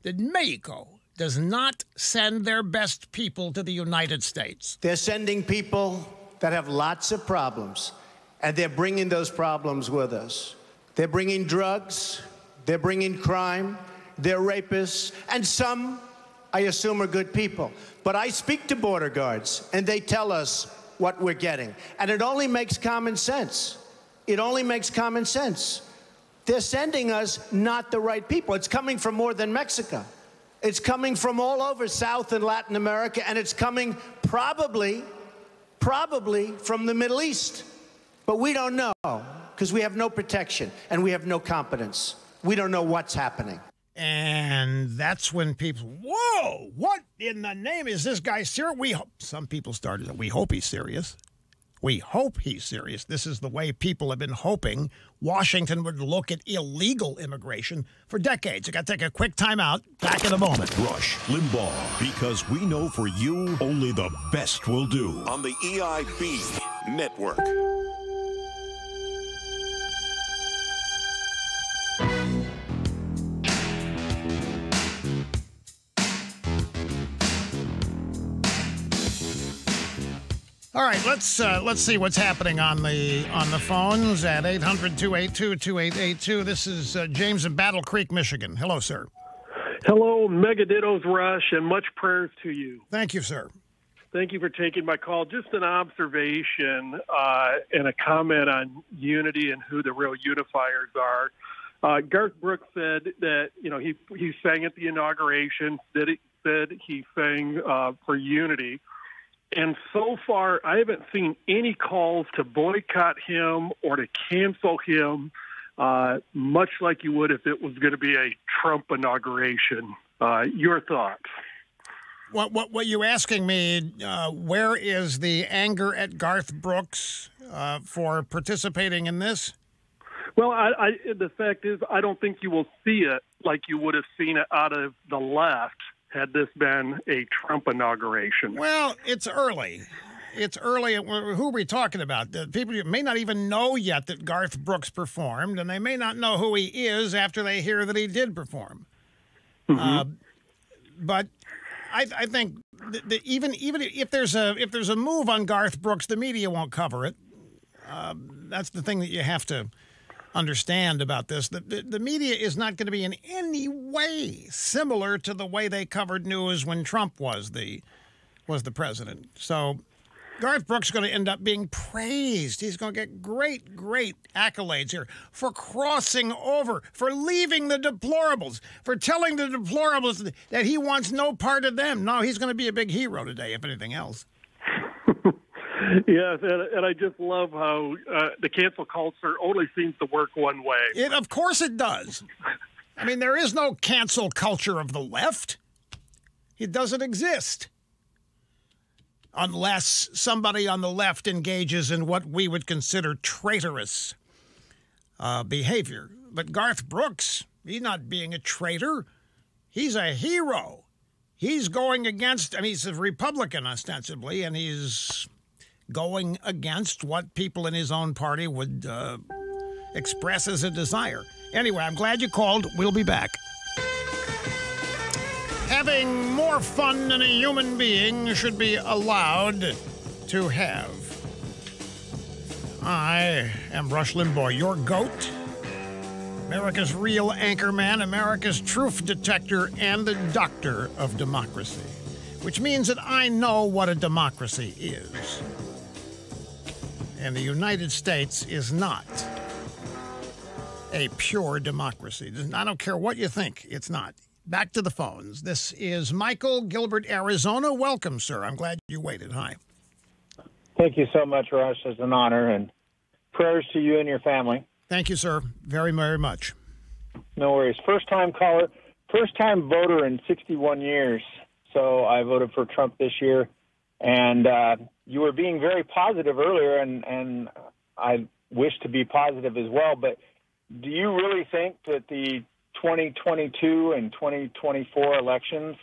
that Mexico does not send their best people to the United States. They're sending people that have lots of problems, and they're bringing those problems with us. They're bringing drugs, they're bringing crime, they're rapists, and some, I assume, are good people. But I speak to border guards, and they tell us what we're getting. And it only makes common sense. It only makes common sense. They're sending us not the right people. It's coming from more than Mexico. It's coming from all over South and Latin America, and it's coming probably from the Middle East. But we don't know, because we have no protection, and we have no competence. We don't know what's happening. And that's when people, whoa, what in the name is this guy serious? Some people started, we hope he's serious. We hope he's serious. This is the way people have been hoping Washington would look at illegal immigration for decades. I got to take a quick time out. Back in a moment. Rush Limbaugh, because we know for you only the best will do. On the EIB Network. All right, let's see what's happening on the phones at 800-282-2882. This is James in Battle Creek, Michigan. Hello, sir. Hello, Megadittos Rush, and much prayers to you. Thank you, sir. Thank you for taking my call. Just an observation and a comment on unity and who the real unifiers are. Garth Brooks said that he sang at the inauguration. He sang for unity. And so far, I haven't seen any calls to boycott him or to cancel him, much like you would if it was going to be a Trump inauguration. Your thoughts? What you're asking me, where is the anger at Garth Brooks for participating in this? Well, the fact is, I don't think you will see it like you would have seen it out of the left had this been a Trump inauguration. Well, it's early. it's early. Who are we talking about? The people may not even know yet that Garth Brooks performed, and they may not know who he is after they hear that he did perform. But I think that even if there's a move on Garth Brooks, the media won't cover it. That's the thing that you have to understand about this. The media is not going to be in any way similar to the way they covered news when Trump was the president. So Garth Brooks is going to end up being praised. He's going to get great accolades here for crossing over, for leaving the deplorables, for telling the deplorables that he wants no part of them. No, he's going to be a big hero today, if anything else. Yes, and I just love how the cancel culture only seems to work one way. Of course it does. I mean, there is no cancel culture of the left. It doesn't exist. Unless somebody on the left engages in what we would consider traitorous behavior. But Garth Brooks, he's not being a traitor. He's a hero. He's going against, I mean, he's a Republican ostensibly, and he's going against what people in his own party would express as a desire. Anyway, I'm glad you called. We'll be back. Having more fun than a human being should be allowed to have. I am Rush Limbaugh, your GOAT, America's real anchorman, America's truth detector, and the doctor of democracy, which means that I know what a democracy is. And the United States is not a pure democracy. I don't care what you think, it's not. Back to the phones. This is Michael, Gilbert, Arizona. Welcome, sir. I'm glad you waited. Hi. Thank you so much, Rush. It's an honor, and prayers to you and your family. Thank you, sir. Very, very much. No worries. First-time caller, first-time voter in 61 years. So I voted for Trump this year, and you were being very positive earlier, and I wish to be positive as well. But do you really think that the 2022 and 2024 elections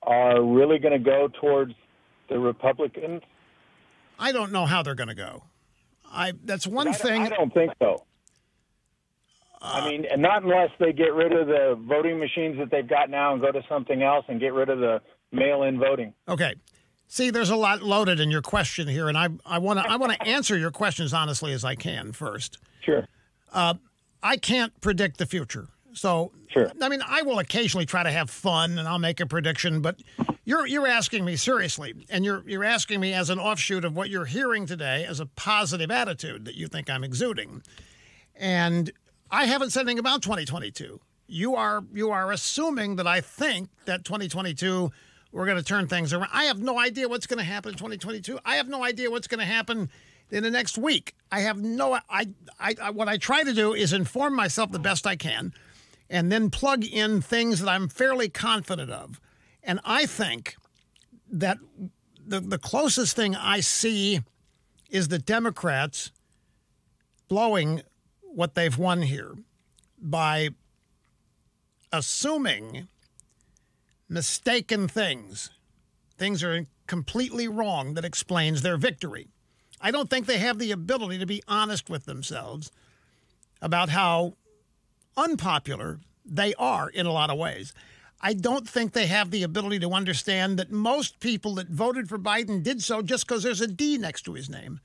are really going to go towards the Republicans? I don't know how they're going to go. That's one thing. I don't think so. I mean, and not unless they get rid of the voting machines that they've got now and go to something else and get rid of the mail-in voting. Okay. See, there's a lot loaded in your question here, and I want to answer your question as honestly as I can first. Sure. I can't predict the future. So, sure. I mean, I will occasionally try to have fun, and I'll make a prediction, but you're asking me seriously, and you're asking me as an offshoot of what you're hearing today as a positive attitude that you think I'm exuding. And I haven't said anything about 2022. You are assuming that I think that 2022 we're going to turn things around. I have no idea what's going to happen in 2022. I have no idea what's going to happen in the next week. I have no. What I try to do is inform myself the best I can, and then plug in things that I'm fairly confident of. And I think that the closest thing I see is the Democrats blowing what they've won here by assuming mistaken things. Things are completely wrong that explains their victory. I don't think they have the ability to be honest with themselves about how unpopular they are in a lot of ways. I don't think they have the ability to understand that most people that voted for Biden did so just because there's a D next to his name.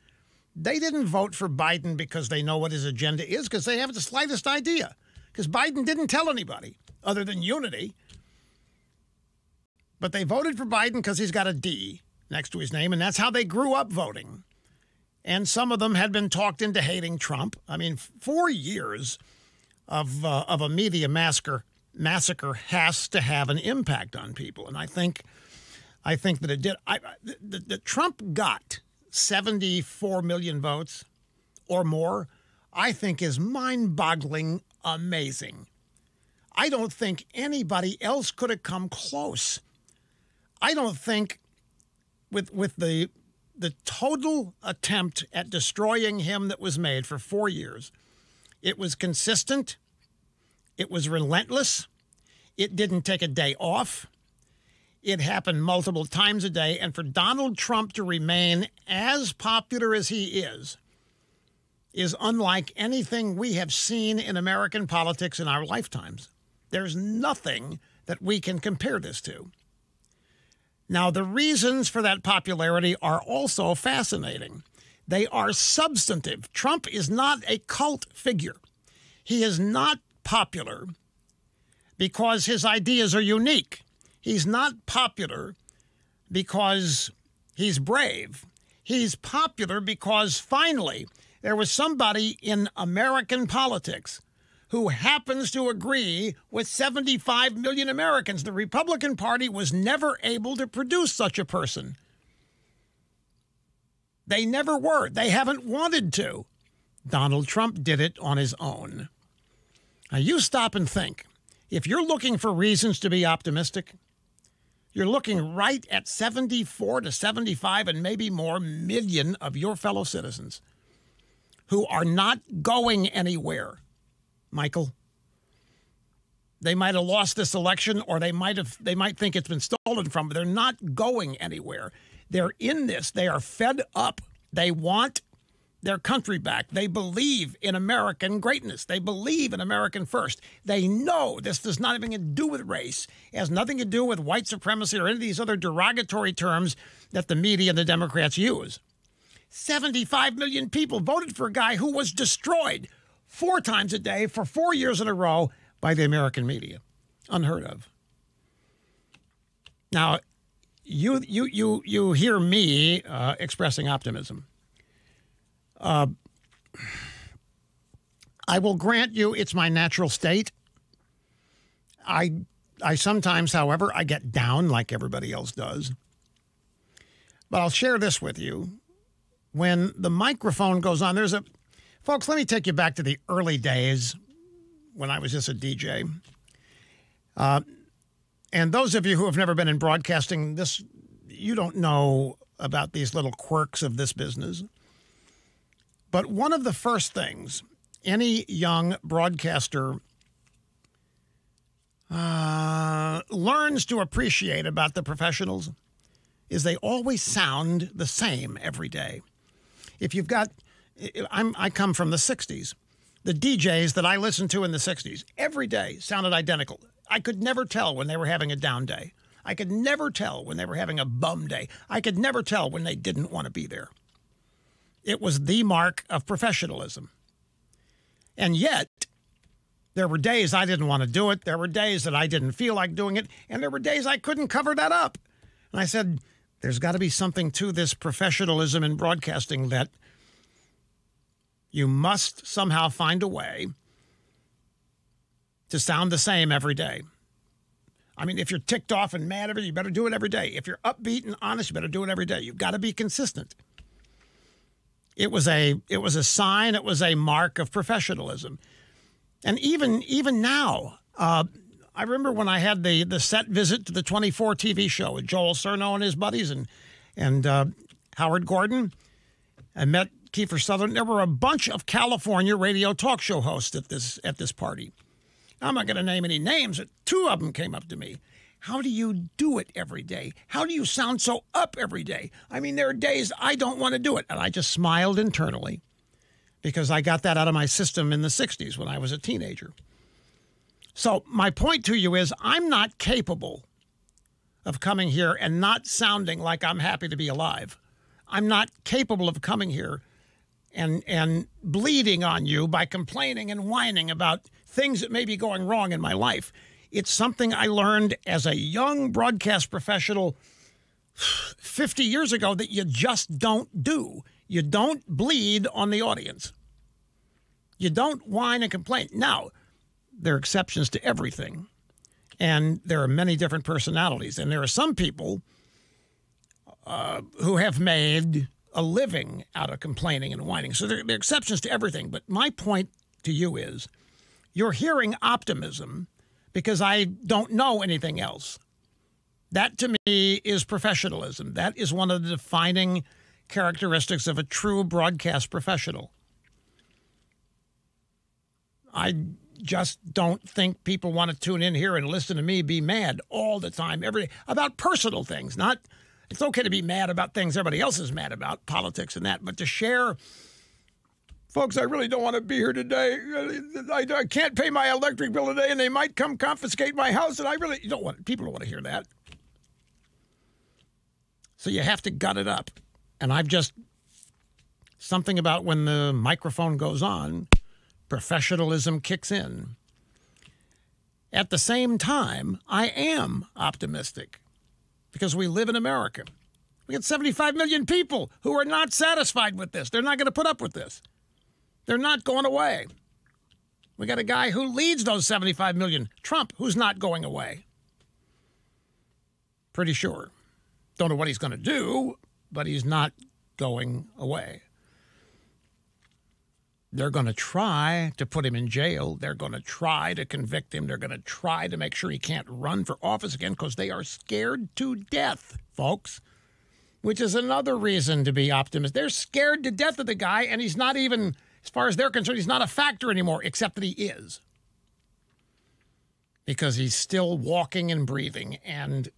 They didn't vote for Biden because they know what his agenda is, because they haven't the slightest idea. Because Biden didn't tell anybody other than unity. But they voted for Biden because he's got a D next to his name, and that's how they grew up voting. And some of them had been talked into hating Trump. I mean, 4 years of a media massacre has to have an impact on people, and I think that it did. That Trump got 74 million votes or more, I think is mind-boggling amazing. I don't think anybody else could have come close. I don't think with the total attempt at destroying him that was made for 4 years, it was consistent, it was relentless, it didn't take a day off, It happened multiple times a day. And for Donald Trump to remain as popular as he is unlike anything we have seen in American politics in our lifetimes. There's nothing that we can compare this to. Now, the reasons for that popularity are also fascinating. They are substantive. Trump is not a cult figure. He is not popular because his ideas are unique. He's not popular because he's brave. He's popular because finally there was somebody in American politics who happens to agree with 75 million Americans. The Republican Party was never able to produce such a person. They never were. They haven't wanted to. Donald Trump did it on his own. Now, you stop and think. If you're looking for reasons to be optimistic, you're looking right at 74 to 75 and maybe more million of your fellow citizens who are not going anywhere, Michael. They might have lost this election, or they might think it's been stolen from, but they're not going anywhere. They're in this. They are fed up. They want their country back. They believe in American greatness. They believe in American first. They know this does not have anything to do with race. It has nothing to do with white supremacy or any of these other derogatory terms that the media and the Democrats use. 75 million people voted for a guy who was destroyed 4 times a day for 4 years in a row by the American media. Unheard of. Now, you hear me expressing optimism. I will grant you it's my natural state. I sometimes, however, I get down like everybody else does. But I'll share this with you. When the microphone goes on, folks, let me take you back to the early days when I was just a DJ. And those of you who have never been in broadcasting, you don't know about these little quirks of this business. But one of the first things any young broadcaster learns to appreciate about the professionals is they always sound the same every day. If you've got, I come from the 60s. The DJs that I listened to in the 60s every day sounded identical. I could never tell when they were having a down day. I could never tell when they were having a bum day. I could never tell when they didn't want to be there. It was the mark of professionalism. And yet, there were days I didn't want to do it. There were days that I didn't feel like doing it. And there were days I couldn't cover that up. And I said, there's got to be something to this professionalism in broadcasting that you must somehow find a way to sound the same every day. I mean, if you're ticked off and mad every day, you better do it every day. If you're upbeat and honest, you better do it every day. You've got to be consistent. It was a sign. It was a mark of professionalism. And even now, I remember when I had the set visit to the 24 TV show with Joel Cerno and his buddies and Howard Gordon. I met Kiefer Sutherland. There were a bunch of California radio talk show hosts at this party. I'm not going to name any names, but 2 of them came up to me. How do you do it every day? How do you sound so up every day? I mean, there are days I don't want to do it. And I just smiled internally because I got that out of my system in the 60s when I was a teenager. So my point to you is I'm not capable of coming here and not sounding like I'm happy to be alive. I'm not capable of coming here and bleeding on you by complaining and whining about things that may be going wrong in my life. It's something I learned as a young broadcast professional 50 years ago that you just don't do. You don't bleed on the audience. You don't whine and complain. Now, there are exceptions to everything, and there are many different personalities, and there are some people who have made a living out of complaining and whining. So there are exceptions to everything. But my point to you is you're hearing optimism because I don't know anything else. That, to me, is professionalism. That is one of the defining characteristics of a true broadcast professional. just don't think people want to tune in here and listen to me be mad all the time, every day, about personal things. Not, it's okay to be mad about things everybody else is mad about, politics and that, but to share, folks, I really don't want to be here today. I can't pay my electric bill today, and they might come confiscate my house, and I really don't want, people don't want to hear that. So you have to gut it up. And I've just, something about when the microphone goes on, professionalism kicks in. At the same time, I am optimistic because we live in America. We got 75 million people who are not satisfied with this. They're not going to put up with this. They're not going away. We got a guy who leads those 75 million, Trump, who's not going away. Pretty sure. Don't know what he's going to do, but he's not going away. They're going to try to put him in jail. They're going to try to convict him. They're going to try to make sure he can't run for office again because they are scared to death, folks, which is another reason to be optimistic. They're scared to death of the guy, and he's not even, as far as they're concerned, he's not a factor anymore, except that he is. Because he's still walking and breathing, and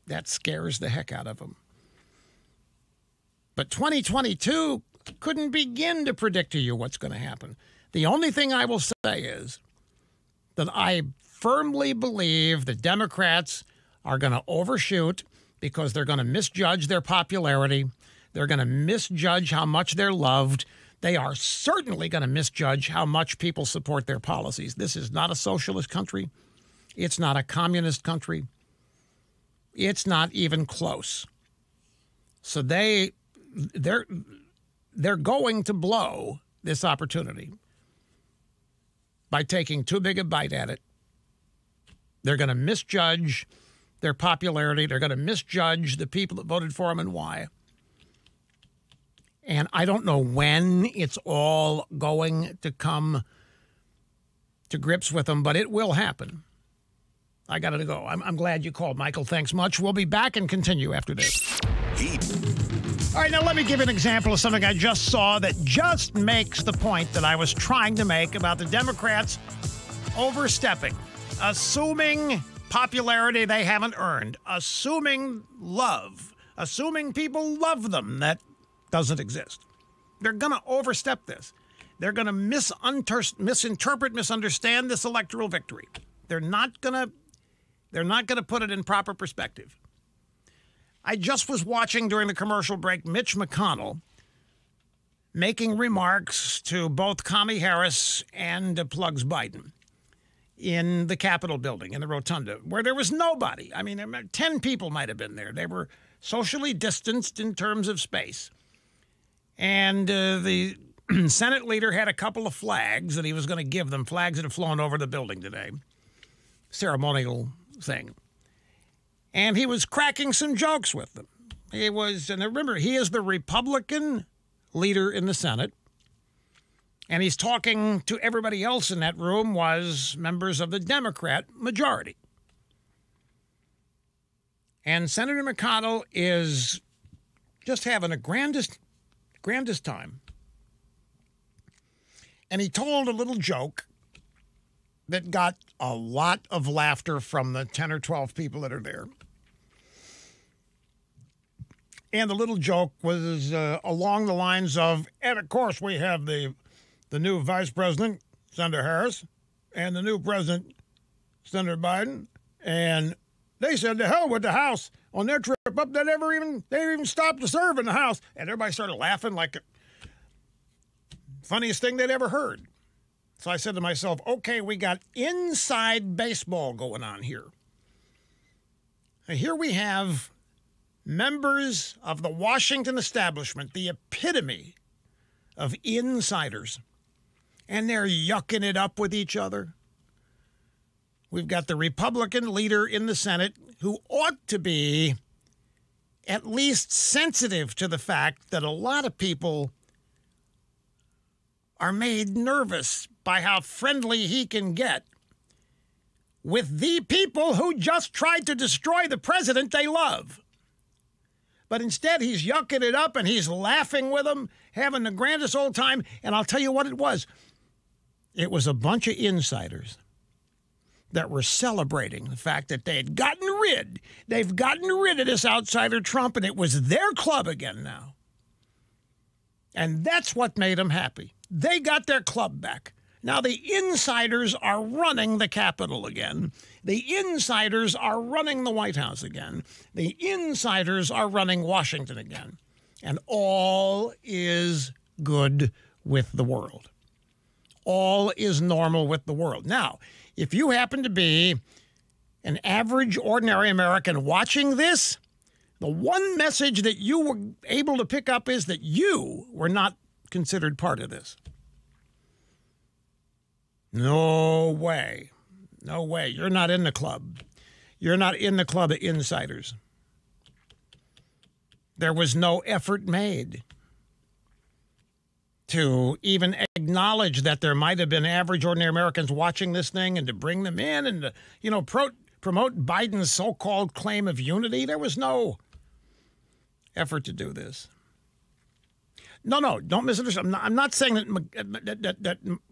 that scares the heck out of them. But 2022 couldn't begin to predict to you what's going to happen. The only thing I will say is that I firmly believe the Democrats are going to overshoot because they're going to misjudge their popularity. They're going to misjudge how much they're loved. They are certainly going to misjudge how much people support their policies. This is not a socialist country. It's not a communist country. It's not even close. So they're going to blow this opportunity by taking too big a bite at it. They're going to misjudge their popularity. They're going to misjudge the people that voted for them and why. And I don't know when it's all going to come to grips with them, but it will happen. I got to go. I'm glad you called, Michael. Thanks much. We'll be back and continue after this. All right, now let me give you an example of something I just saw that just makes the point that I was trying to make about the Democrats overstepping, assuming popularity they haven't earned, assuming love, assuming people love them that doesn't exist. They're going to overstep this. They're going to misinterpret, misunderstand this electoral victory. They're not going to put it in proper perspective. I just was watching during the commercial break Mitch McConnell making remarks to both Kamala Harris and Plugs Biden in the Capitol building, in the rotunda, where there was nobody. I mean, 10 people might have been there. They were socially distanced in terms of space. And the Senate leader had a couple of flags that he was going to give them, flags that had flown over the building today. Ceremonial thing. And he was cracking some jokes with them. And remember, he is the Republican leader in the Senate. And he's talking to everybody else in that room was members of the Democrat majority. And Senator McConnell is just having a grandest time. And he told a little joke that got a lot of laughter from the 10 or 12 people that are there. And the little joke was along the lines of, and of course we have the new Vice President, Senator Harris, and the new President, Senator Biden, and they said to hell with the House on their trip up. They even stopped to serve in the House. And everybody started laughing like the funniest thing they'd ever heard. So I said to myself, okay, we got inside baseball going on here. And here we have members of the Washington establishment, the epitome of insiders, and they're yucking it up with each other. We've got the Republican leader in the Senate who ought to be at least sensitive to the fact that a lot of people are made nervous by how friendly he can get with the people who just tried to destroy the president they love. But instead, he's yucking it up and he's laughing with them, having the grandest old time. And I'll tell you what it was. It was a bunch of insiders that were celebrating the fact that they've gotten rid of this outsider Trump, and it was their club again now. And that's what made them happy. They got their club back. Now the insiders are running the Capitol again. The insiders are running the White House again. The insiders are running Washington again. And all is good with the world. All is normal with the world. Now, if you happen to be an average, ordinary American watching this, the one message that you were able to pick up is that you were not considered part of this. No way. No way. You're not in the club. You're not in the club of insiders. There was no effort made to even acknowledge that there might have been average, ordinary Americans watching this thing and to bring them in and to, promote Biden's so-called claim of unity. There was no effort to do this. No, don't misunderstand. I'm not saying that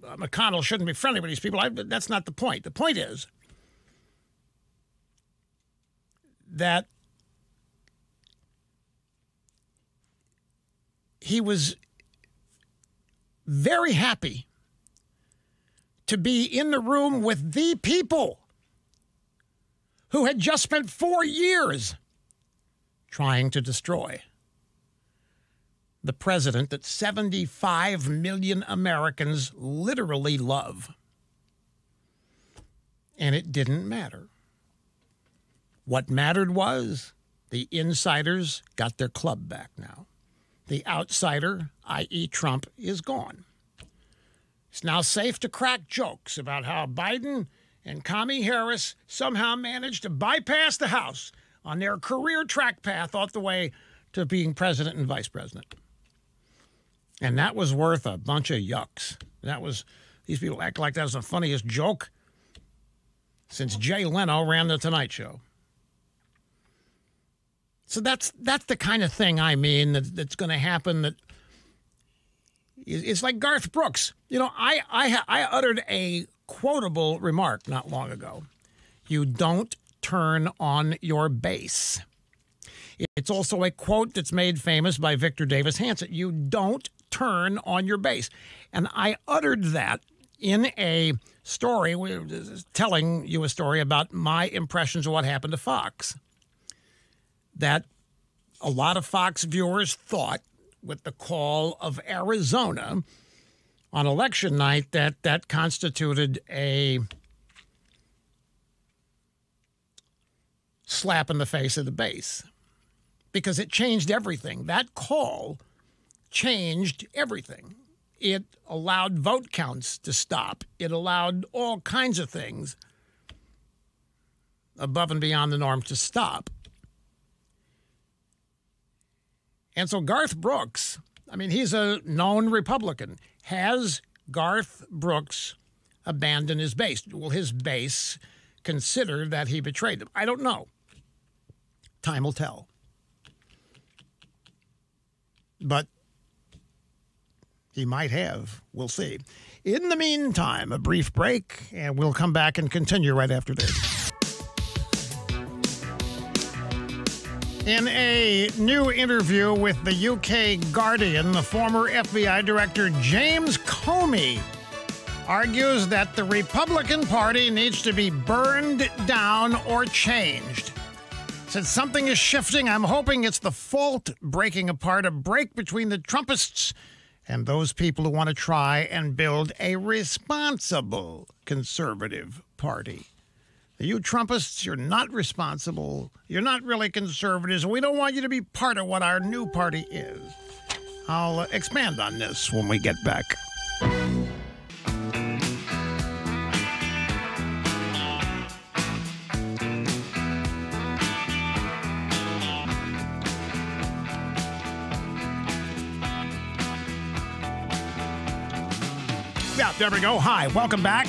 McConnell shouldn't be friendly with these people. That's not the point. The point is that he was very happy to be in the room with the people who had just spent 4 years trying to destroy the president that 75 million Americans literally love. And it didn't matter. What mattered was the insiders got their club back now. The outsider, i.e. Trump, is gone. It's now safe to crack jokes about how Biden and Kamala Harris somehow managed to bypass the House on their career track path all the way to being president and vice president. And that was worth a bunch of yucks. These people act like that was the funniest joke since Jay Leno ran The Tonight Show. So that's the kind of thing I mean that's going to happen. That it's like Garth Brooks. I uttered a quotable remark not long ago. You don't turn on your base. It's also a quote that's made famous by Victor Davis Hanson. You don't turn on your base. And I uttered that in a story, telling you a story about my impressions of what happened to Fox. That a lot of Fox viewers thought with the call of Arizona on election night that constituted a slap in the face of the base, because it changed everything. That call changed everything. It allowed vote counts to stop. It allowed all kinds of things above and beyond the norm to stop. And so Garth Brooks, he's a known Republican. Has Garth Brooks abandoned his base? Will his base consider that he betrayed them? I don't know. Time will tell. But he might have. We'll see. In the meantime, a brief break, and we'll come back and continue right after this. In a new interview with the UK Guardian, the former FBI Director James Comey argues that the Republican Party needs to be burned down or changed. Since something is shifting, I'm hoping it's the fault breaking apart, a break between the Trumpists and those people who want to try and build a responsible conservative party. You Trumpists, you're not responsible. You're not really conservatives. We don't want you to be part of what our new party is. I'll expand on this when we get back. Yeah, there we go. Hi, welcome back.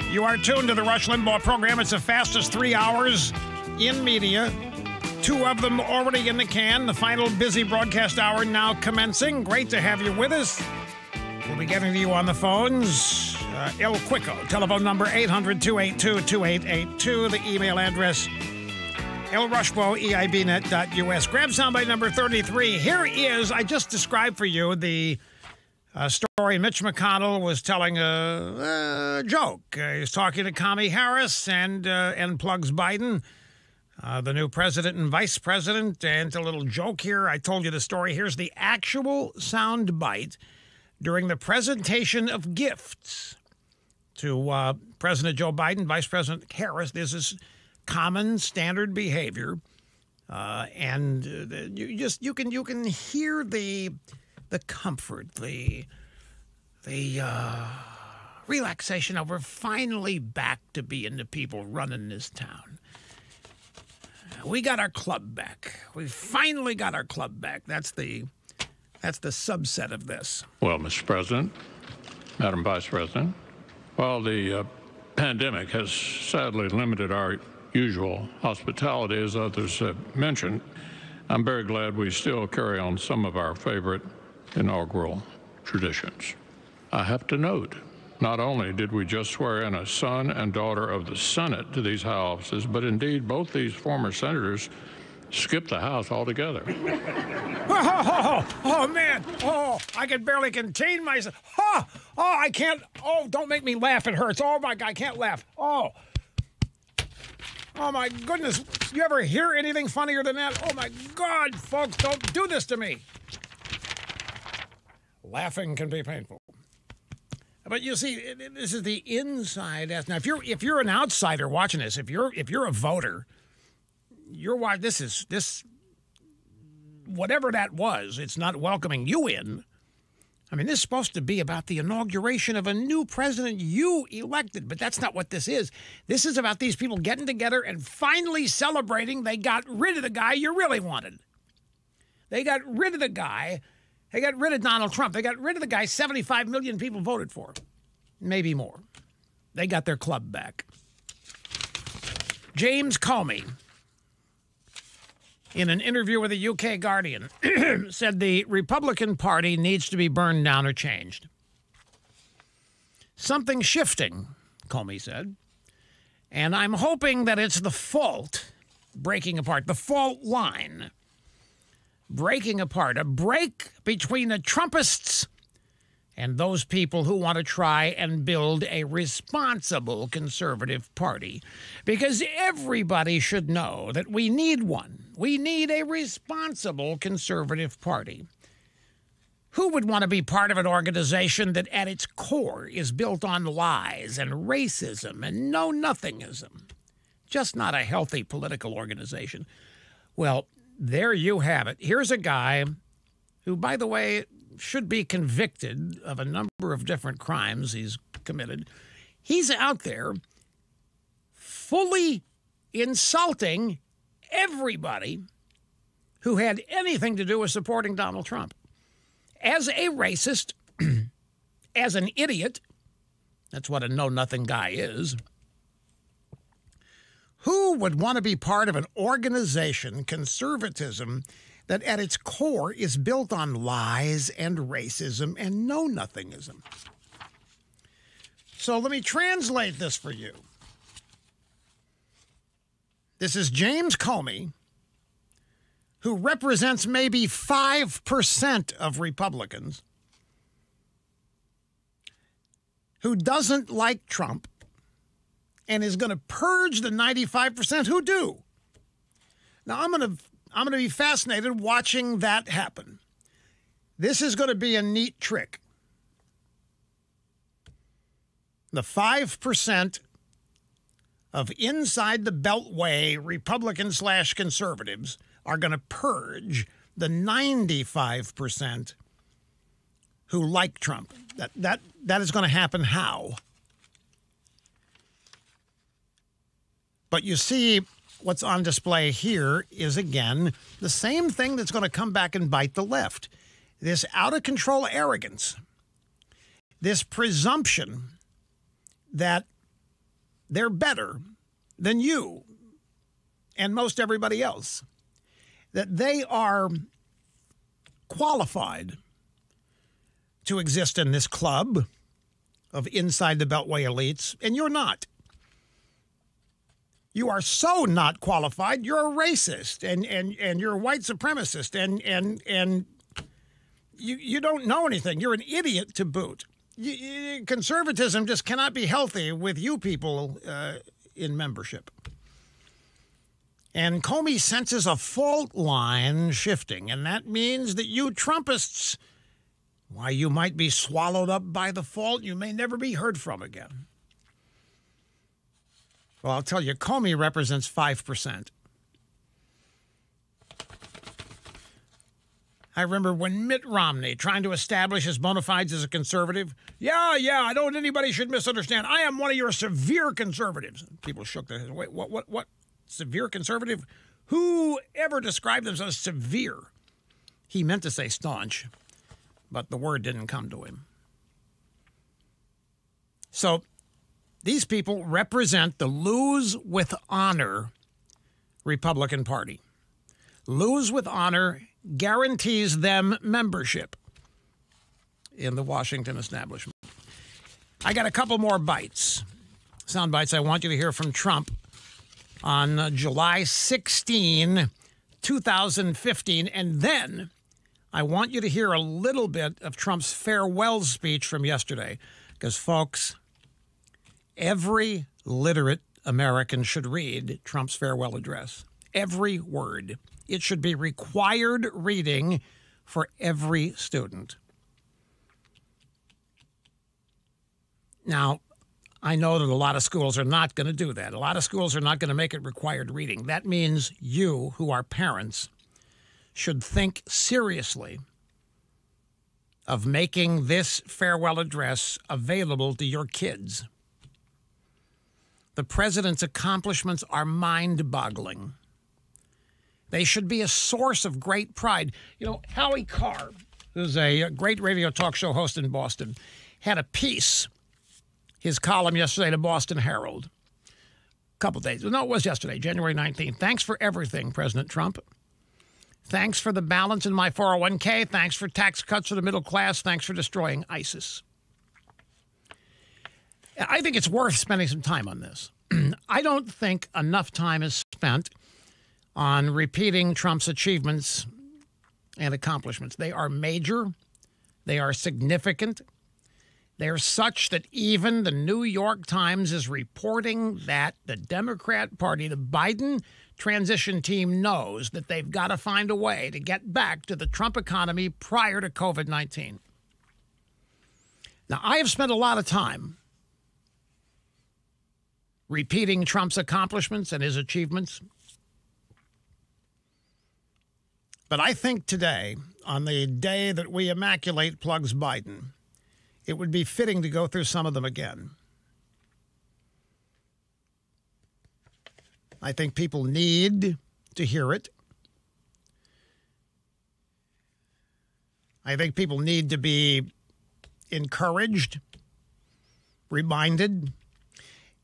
You are tuned to the Rush Limbaugh program. It's the fastest 3 hours in media. 2 of them already in the can. The final busy broadcast hour now commencing. Great to have you with us. We'll be getting to you on the phones. El Quico, telephone number 800-282-2882. The email address, elrushbo@eibnet.us. Grab soundbite number 33. Here is, I just described for you the story. Mitch McConnell was telling a joke. He's talking to Kamala Harris and plugs Biden, the new president and vice president. And a little joke here. I told you the story. Here's the actual sound bite during the presentation of gifts to President Joe Biden, Vice President Harris. This is common standard behavior, and you can hear the comfort, the relaxation over finally back to being the people running this town. We got our club back. We finally got our club back. That's the subset of this. Well, Mr. President, Madam Vice President, while the pandemic has sadly limited our usual hospitality, as others have mentioned, I'm very glad we still carry on some of our favorite inaugural traditions. I have to note, not only did we just swear in a son and daughter of the Senate to these high offices, but indeed both these former senators skipped the House altogether. Oh, man. Oh, I can barely contain myself. Oh, I can't. Oh, don't make me laugh. It hurts. Oh, my God, I can't laugh. Oh, my goodness. You ever hear anything funnier than that? Oh, my God, folks, don't do this to me. Laughing can be painful. But you see, this is the inside. Now, if you're an outsider watching this, if you're a voter, you're watching this whatever that was, it's not welcoming you in. I mean, this is supposed to be about the inauguration of a new president you elected, but that's not what this is. This is about these people getting together and finally celebrating they got rid of the guy you really wanted. They got rid of the guy. They got rid of Donald Trump. They got rid of the guy 75 million people voted for. Maybe more. They got their club back. James Comey, in an interview with the UK Guardian, said the Republican Party needs to be burned down or changed. Something's shifting, Comey said, and I'm hoping that it's the fault breaking apart, the fault line breaking apart, a break between the Trumpists and those people who want to try and build a responsible conservative party. Because everybody should know that we need one. We need a responsible conservative party. Who would want to be part of an organization that at its core is built on lies and racism and know-nothingism? Just not a healthy political organization. Well, there you have it. Here's a guy who, by the way, should be convicted of a number of different crimes he's committed. He's out there fully insulting everybody who had anything to do with supporting Donald Trump. As a racist, as an idiot, that's what a know-nothing guy is. Who would want to be part of an organization, conservatism, that at its core is built on lies and racism and know-nothingism? So let me translate this for you. This is James Comey, who represents maybe 5% of Republicans, who doesn't like Trump and is going to purge the 95% who do. Now, I'm going to be fascinated watching that happen. This is going to be a neat trick. The 5% of inside the Beltway Republican/conservatives are going to purge the 95% who like Trump. That is going to happen how? But you see, what's on display here is, again, the same thing that's going to come back and bite the left. This out-of-control arrogance, this presumption that they're better than you and most everybody else, that they are qualified to exist in this club of inside the Beltway elites, and you're not. You are so not qualified. You're a racist, and you're a white supremacist, and you don't know anything. You're an idiot to boot. Conservatism just cannot be healthy with you people in membership. And Comey senses a fault line shifting, and that means that you Trumpists, why, you might be swallowed up by the fault. You may never be heard from again. Well, I'll tell you, Comey represents 5%. I remember when Mitt Romney, trying to establish his bona fides as a conservative, I don't want anybody should misunderstand. I am one of your severe conservatives. People shook their heads. Wait, what? Severe conservative? Who ever described themselves as severe? He meant to say staunch, but the word didn't come to him. So these people represent the lose with honor Republican Party. Lose with honor guarantees them membership in the Washington establishment. I got a couple more sound bites I want you to hear from Trump on July 16, 2015, and then I want you to hear a little bit of Trump's farewell speech from yesterday, because, folks, every literate American should read Trump's farewell address. Every word. It should be required reading for every student. Now, I know that a lot of schools are not going to do that. A lot of schools are not going to make it required reading. That means you, who are parents, should think seriously of making this farewell address available to your kids. The president's accomplishments are mind-boggling. They should be a source of great pride. You know, Howie Carr, who's a great radio talk show host in Boston, had a piece, his column yesterday, to Boston Herald. A couple days. No, it was yesterday, January 19th. Thanks for everything, President Trump. Thanks for the balance in my 401k. Thanks for tax cuts for the middle class. Thanks for destroying ISIS. I think it's worth spending some time on this. I don't think enough time is spent on repeating Trump's achievements and accomplishments. They are major. They are significant. They are such that even the New York Times is reporting that the Democrat Party, the Biden transition team, knows that they've got to find a way to get back to the Trump economy prior to COVID-19. Now, I have spent a lot of time repeating Trump's accomplishments and his achievements. But I think today, on the day that we immaculate plugs Biden, it would be fitting to go through some of them again. I think people need to hear it. I think people need to be encouraged, reminded.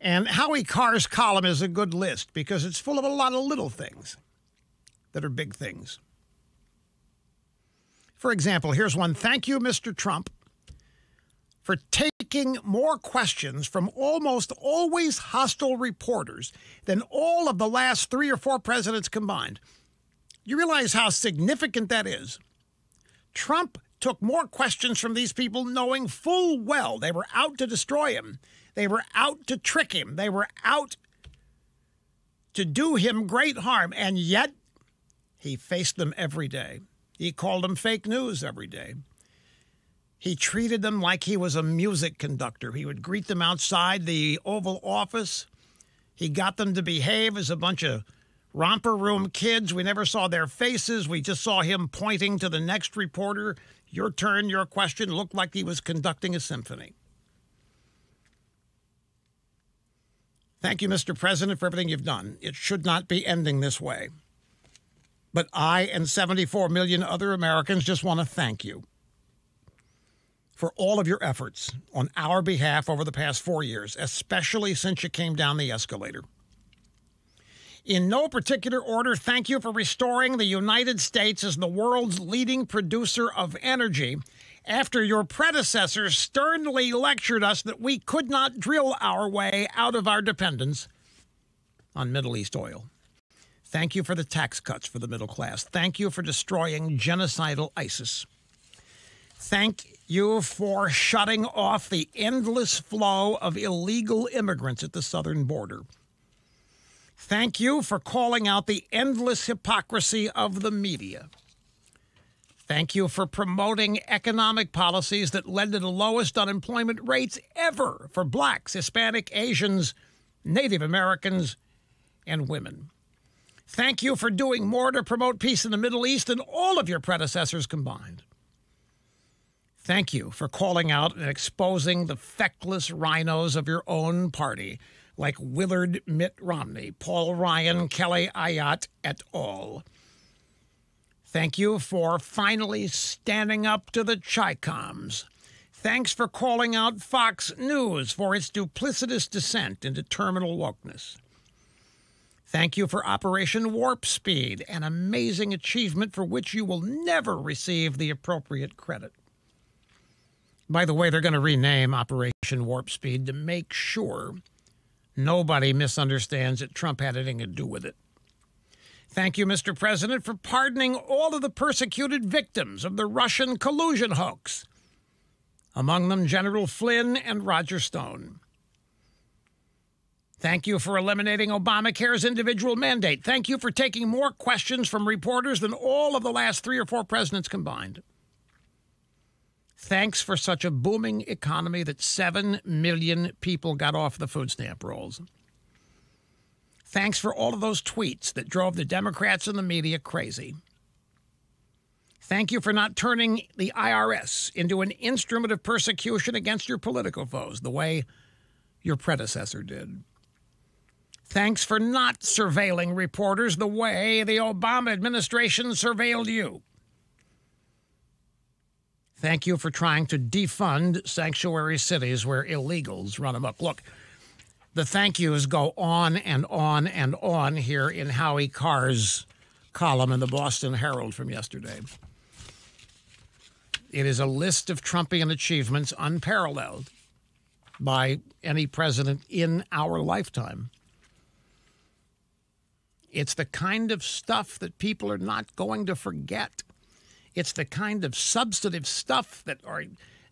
And Howie Carr's column is a good list because it's full of a lot of little things that are big things. For example, here's one. Thank you, Mr. Trump, for taking more questions from almost always hostile reporters than all of the last 3 or 4 presidents combined. You realize how significant that is? Trump took more questions from these people knowing full well they were out to destroy him. They were out to trick him. They were out to do him great harm. And yet, he faced them every day. He called them fake news every day. He treated them like he was a music conductor. He would greet them outside the Oval Office. He got them to behave as a bunch of romper room kids. We never saw their faces. We just saw him pointing to the next reporter. Your turn, your question. Looked like he was conducting a symphony. Thank you, Mr. President, for everything you've done. It should not be ending this way. But I and 74 million other Americans just want to thank you for all of your efforts on our behalf over the past 4 years, especially since you came down the escalator. In no particular order, thank you for restoring the United States as the world's leading producer of energy after your predecessors sternly lectured us that we could not drill our way out of our dependence on Middle East oil. Thank you for the tax cuts for the middle class. Thank you for destroying genocidal ISIS. Thank you for shutting off the endless flow of illegal immigrants at the southern border. Thank you for calling out the endless hypocrisy of the media. Thank you for promoting economic policies that led to the lowest unemployment rates ever for blacks, Hispanic, Asians, Native Americans, and women. Thank you for doing more to promote peace in the Middle East than all of your predecessors combined. Thank you for calling out and exposing the feckless rhinos of your own party, like Willard Mitt Romney, Paul Ryan, Kelly Ayotte, et al. Thank you for finally standing up to the Chi-Coms. Thanks for calling out Fox News for its duplicitous descent into terminal wokeness. Thank you for Operation Warp Speed, an amazing achievement for which you will never receive the appropriate credit. By the way, they're going to rename Operation Warp Speed to make sure nobody misunderstands that Trump had anything to do with it. Thank you, Mr. President, for pardoning all of the persecuted victims of the Russian collusion hoax, among them General Flynn and Roger Stone. Thank you for eliminating Obamacare's individual mandate. Thank you for taking more questions from reporters than all of the last 3 or 4 presidents combined. Thanks for such a booming economy that 7 million people got off the food stamp rolls. Thanks for all of those tweets that drove the Democrats and the media crazy. Thank you for not turning the IRS into an instrument of persecution against your political foes, the way your predecessor did. Thanks for not surveilling reporters the way the Obama administration surveilled you. Thank you for trying to defund sanctuary cities where illegals run amok. Look, the thank yous go on and on and on here in Howie Carr's column in the Boston Herald from yesterday. It is a list of Trumpian achievements unparalleled by any president in our lifetime. It's the kind of stuff that people are not going to forget. It's the kind of substantive stuff that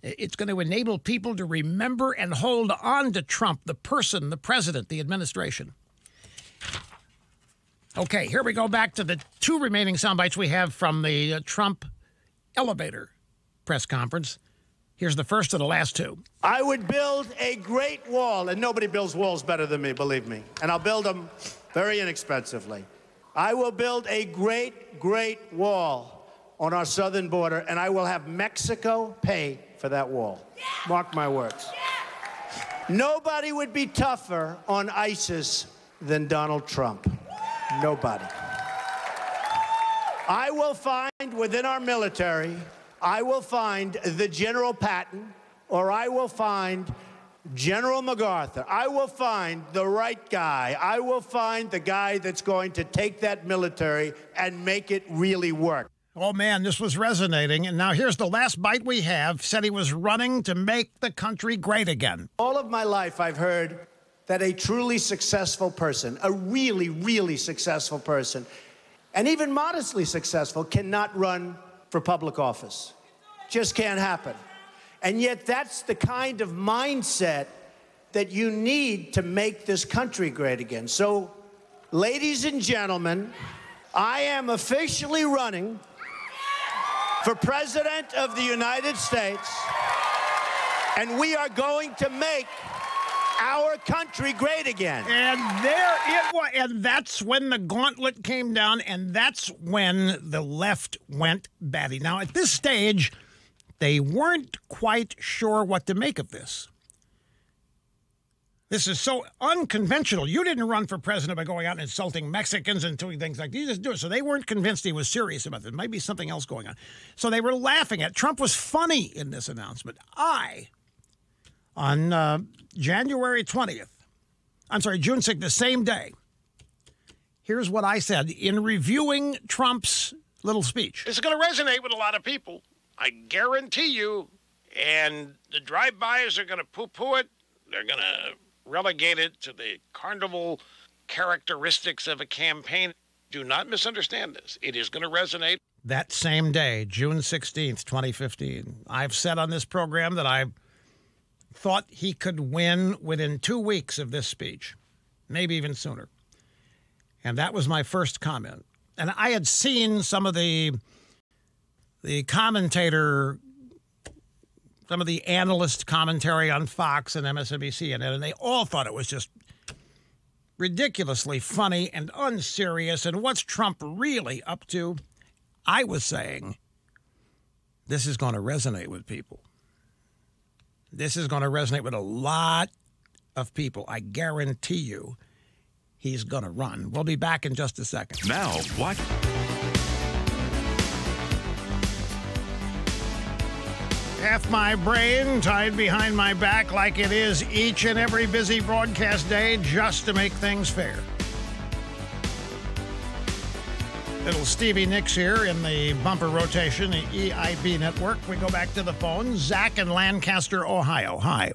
it's going to enable people to remember and hold on to Trump, the person, the president, the administration. Okay, here we go back to the 2 remaining sound bites we have from the Trump elevator press conference. Here's the first of the last 2. I would build a great wall, and nobody builds walls better than me, believe me. And I'll build them very inexpensively. I will build a great, great wall on our southern border, and I will have Mexico pay for that wall. Yeah. Mark my words. Yeah. Nobody would be tougher on ISIS than Donald Trump. Nobody. I will find within our military, I will find the General Patton, or I will find General MacArthur. I will find the right guy. I will find the guy that's going to take that military and make it really work. Oh, man, this was resonating. And now here's the last bite we have. Said he was running to make the country great again. All of my life, I've heard that a truly successful person, a really, really successful person, and even modestly successful, cannot run for public office. Just can't happen. And yet that's the kind of mindset that you need to make this country great again. So, ladies and gentlemen, I am officially running for President of the United States, and we are going to make our country great again. And there it was. And that's when the gauntlet came down, and that's when the left went batty. Now, at this stage, they weren't quite sure what to make of this. This is so unconventional. You didn't run for president by going out and insulting Mexicans and doing things like that. You just do it. So they weren't convinced he was serious about this. There might be something else going on. So they were laughing at it. Trump was funny in this announcement. On January 20th, June 6th, the same day, here's what I said in reviewing Trump's little speech. It's going to resonate with a lot of people. I guarantee you. And the drive-bys are going to poo-poo it. They're going to relegate it to the carnival characteristics of a campaign. Do not misunderstand this. It is going to resonate. That same day, June 16th, 2015, I've said on this program that I thought he could win within 2 weeks of this speech, maybe even sooner. And that was my first comment. And I had seen some of the commentator, some of the analyst commentary on Fox and MSNBC, and they all thought it was just ridiculously funny and unserious. And what's Trump really up to? I was saying, this is going to resonate with people. This is going to resonate with a lot of people. I guarantee you he's going to run. We'll be back in just a second. Now, what? Half my brain tied behind my back like it is each and every busy broadcast day just to make things fair. Little Stevie Nicks here in the bumper rotation, the EIB network. We go back to the phone. Zach in Lancaster, Ohio. Hi.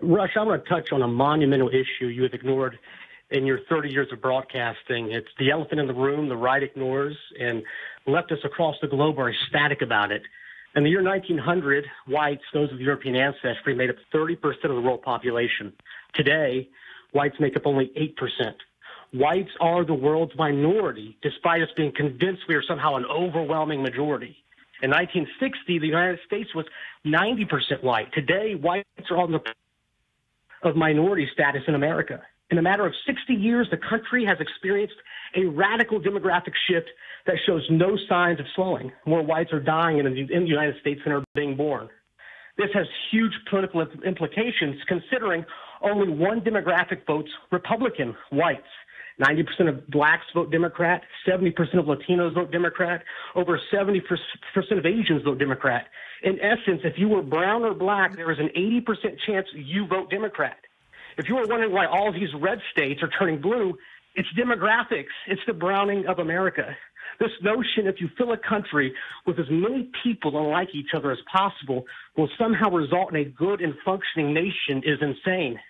Rush, I want to touch on a monumental issue you have ignored in your 30 years of broadcasting. It's the elephant in the room the right ignores, and leftists across the globe are ecstatic about it. In the year 1900, whites, those of European ancestry, made up 30% of the world population. Today, whites make up only 8%. Whites are the world's minority, despite us being convinced we are somehow an overwhelming majority. In 1960, the United States was 90% white. Today, whites are on the of minority status in America. In a matter of 60 years, the country has experienced a radical demographic shift that shows no signs of slowing. More whites are dying in the United States than are being born. This has huge political implications, considering only one demographic votes Republican, whites. 90% of blacks vote Democrat, 70% of Latinos vote Democrat, over 70% of Asians vote Democrat. In essence, if you were brown or black, there is an 80% chance you vote Democrat. If you were wondering why all these red states are turning blue, it's demographics. It's the browning of America. This notion, if you fill a country with as many people unlike each other as possible, will somehow result in a good and functioning nation is insane.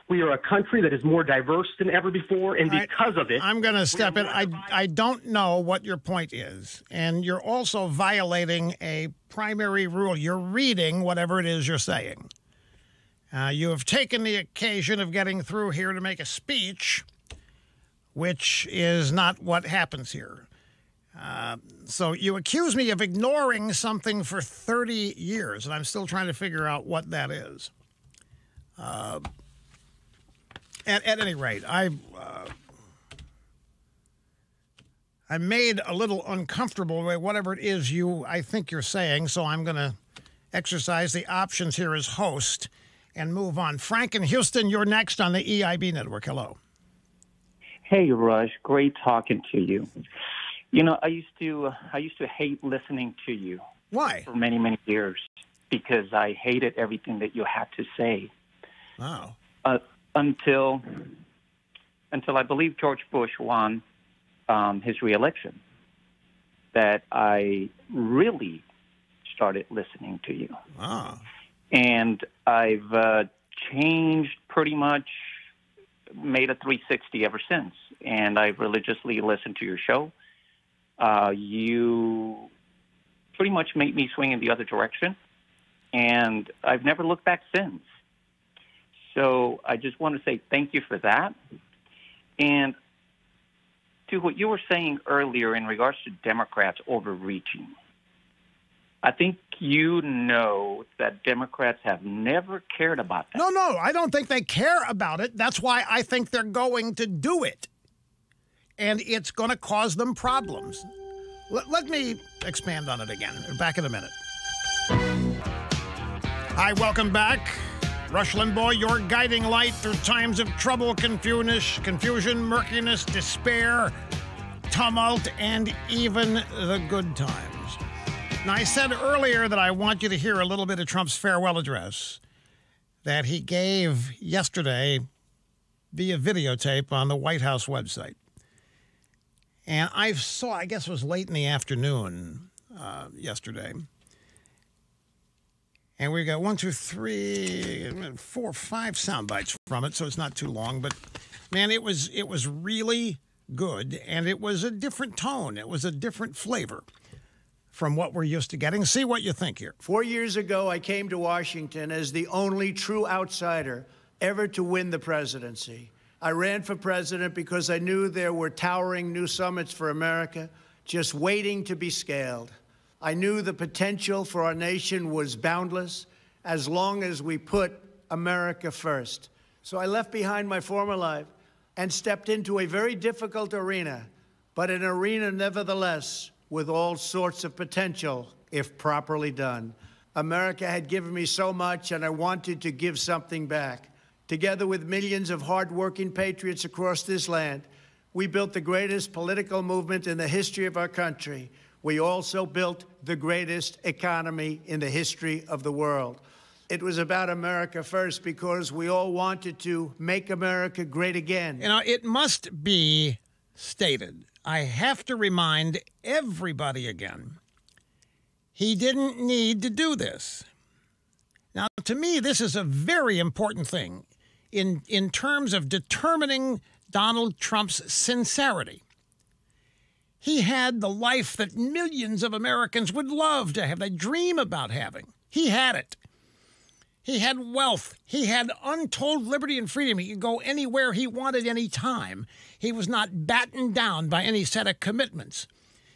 We are a country that is more diverse than ever before, and because of it... I'm going to step in. I don't know what your point is, and you're also violating a primary rule. You're reading whatever it is you're saying. You have taken the occasion of getting through here to make a speech, which is not what happens here. So you accuse me of ignoring something for 30 years, and I'm still trying to figure out what that is. At any rate, I'm made a little uncomfortable by whatever it is I think you're saying, so I'm going to exercise the options here as host and move on. Frank in Houston, you're next on the EIB network. Hello. Hey, Rush. Great talking to you. You know, I used to hate listening to you. Why? For many, many years, because I hated everything that you had to say. Wow. Until I believe George Bush won his reelection, that I really started listening to you. Ah. And I've changed pretty much, made a 360 ever since. And I've religiously listened to your show. You pretty much made me swing in the other direction. And I've never looked back since. So I just want to say thank you for that. And to what you were saying earlier in regards to Democrats overreaching, I think you know that Democrats have never cared about that. No, I don't think they care about it. That's why I think they're going to do it. And it's going to cause them problems. Let me expand on it again. Back in a minute. Hi, welcome back. Rush Limbaugh, your guiding light through times of trouble, confusion, murkiness, despair, tumult, and even the good times. Now, I said earlier that I want you to hear a little bit of Trump's farewell address that he gave yesterday via videotape on the White House website. And I guess it was late in the afternoon, yesterday. And we got 1, 2, 3, 4, 5 sound bites from it, so it's not too long. But, man, it was really good, and it was a different tone. It was a different flavor from what we're used to getting. See what you think here. 4 years ago, I came to Washington as the only true outsider ever to win the presidency. I ran for president because I knew there were towering new summits for America just waiting to be scaled. I knew the potential for our nation was boundless as long as we put America first. So I left behind my former life and stepped into a very difficult arena, but an arena nevertheless with all sorts of potential if properly done. America had given me so much, and I wanted to give something back. Together with millions of hardworking patriots across this land, we built the greatest political movement in the history of our country. We also built the greatest economy in the history of the world. It was about America first because we all wanted to make America great again. You know, it must be stated, I have to remind everybody again, he didn't need to do this. Now, to me, this is a very important thing in terms of determining Donald Trump's sincerity. He had the life that millions of Americans would love to have, they dream about having. He had it. He had wealth. He had untold liberty and freedom. He could go anywhere he wanted any time. He was not battened down by any set of commitments.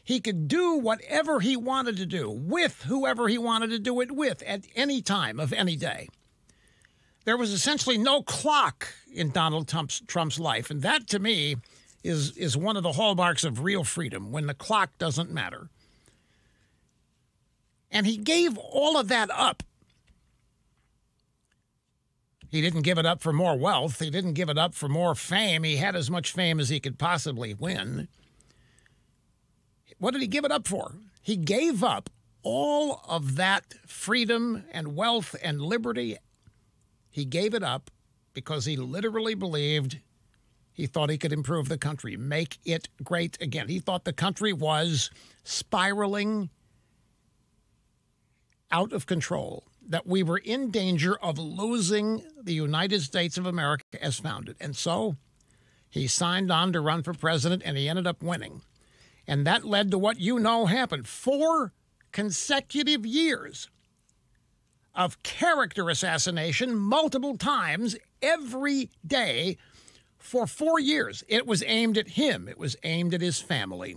He could do whatever he wanted to do with whoever he wanted to do it with at any time of any day. There was essentially no clock in Donald Trump's life, and that, to me, is one of the hallmarks of real freedom, when the clock doesn't matter. And he gave all of that up. He didn't give it up for more wealth. He didn't give it up for more fame. He had as much fame as he could possibly win. What did he give it up for? He gave up all of that freedom and wealth and liberty. He gave it up because he literally believed he thought he could improve the country, make it great again. He thought the country was spiraling out of control, that we were in danger of losing the United States of America as founded. And so he signed on to run for president, and he ended up winning. And that led to what you know happened. 4 consecutive years of character assassination, multiple times, every day, for 4 years. It was aimed at him. It was aimed at his family.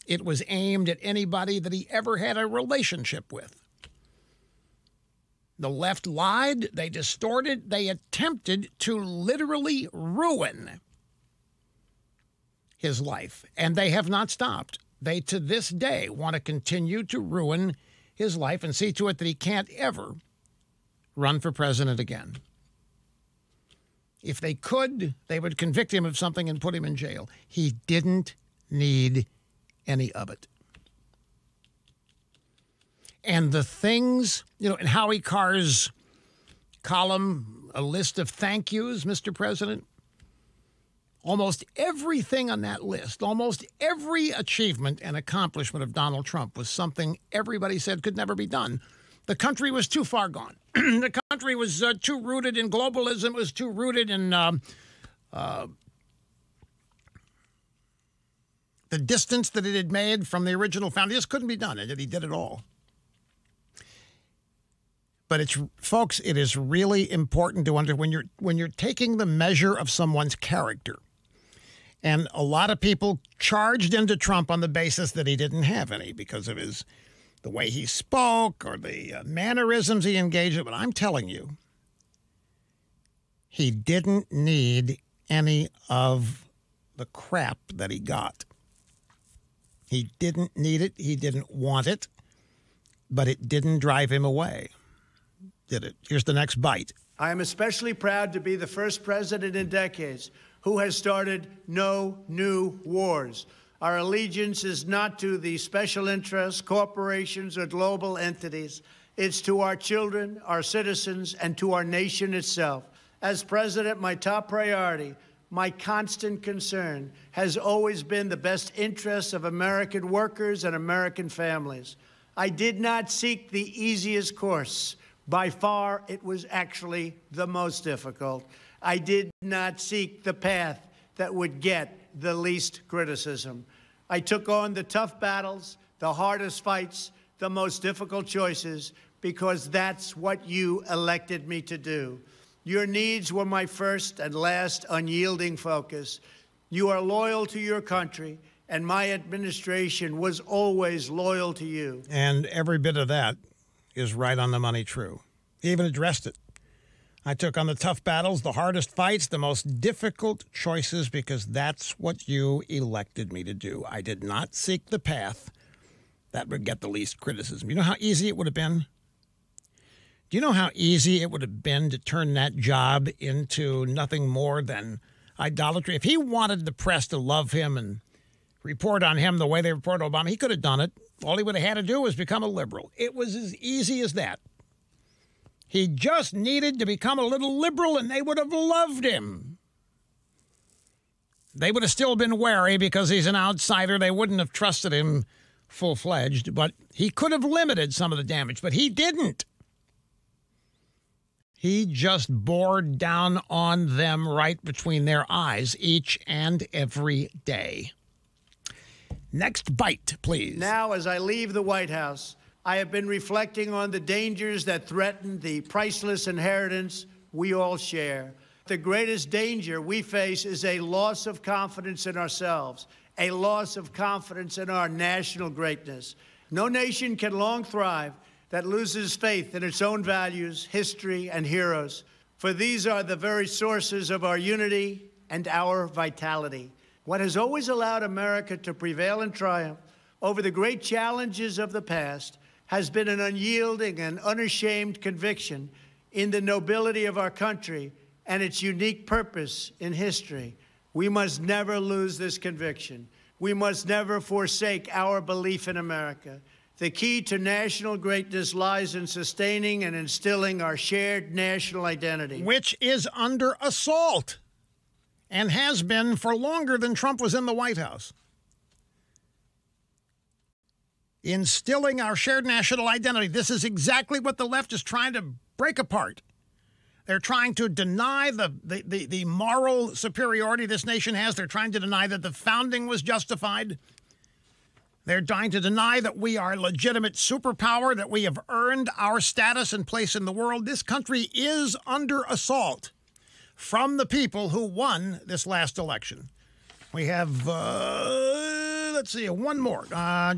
It was aimed at anybody that he ever had a relationship with. The left lied, they distorted, they attempted to literally ruin his life, and they have not stopped. They, to this day, want to continue to ruin his life and see to it that he can't ever run for president again. If they could, they would convict him of something and put him in jail. He didn't need any of it. And the things, in Howie Carr's column, a list of thank yous, Mr. President, almost everything on that list, almost every achievement and accomplishment of Donald Trump was something everybody said could never be done. The country was too far gone. The country was too rooted in globalism. It was too rooted in the distance that it had made from the original founding. This couldn't be done, and yet he did it all. But folks, it is really important to understand when you're taking the measure of someone's character. And a lot of people charged into Trump on the basis that he didn't have any because of the way he spoke or the mannerisms he engaged in. But I'm telling you, he didn't need any of the crap that he got. He didn't need it. He didn't want it. But it didn't drive him away, did it? Here's the next bite. I am especially proud to be the first president in decades who has started no new wars. Our allegiance is not to the special interests, corporations, or global entities. It's to our children, our citizens, and to our nation itself. As president, my top priority my constant concern has always been the best interests of American workers and American families. I did not seek the easiest course. By far, it was actually the most difficult. I did not seek the path that would get the least criticism. I took on the tough battles, the hardest fights, the most difficult choices, because that's what you elected me to do. Your needs were my first and last unyielding focus. You are loyal to your country, and my administration was always loyal to you. And every bit of that is right on the money true. He even addressed it. I took on the tough battles, the hardest fights, the most difficult choices, because that's what you elected me to do. I did not seek the path that would get the least criticism. You know how easy it would have been? Do you know how easy it would have been to turn that job into nothing more than idolatry? If he wanted the press to love him and report on him the way they report Obama, he could have done it. All he would have had to do was become a liberal. It was as easy as that. He just needed to become a little liberal, and they would have loved him. They would have still been wary because he's an outsider. They wouldn't have trusted him full-fledged, but he could have limited some of the damage, but he didn't. He just bore down on them right between their eyes each and every day. Next bite, please. Now, as I leave the White House, I have been reflecting on the dangers that threaten the priceless inheritance we all share. The greatest danger we face is a loss of confidence in ourselves, a loss of confidence in our national greatness. No nation can long thrive that loses faith in its own values, history, and heroes, for these are the very sources of our unity and our vitality. What has always allowed America to prevail and triumph over the great challenges of the past has been an unyielding and unashamed conviction in the nobility of our country and its unique purpose in history. We must never lose this conviction. We must never forsake our belief in America. The key to national greatness lies in sustaining and instilling our shared national identity, which is under assault and has been for longer than Trump was in the White House. Instilling our shared national identity. This is exactly what the left is trying to break apart. They're trying to deny the moral superiority this nation has. They're trying to deny that the founding was justified. They're trying to deny that we are a legitimate superpower, that we have earned our status and place in the world. This country is under assault from the people who won this last election. We have, let's see, one more, a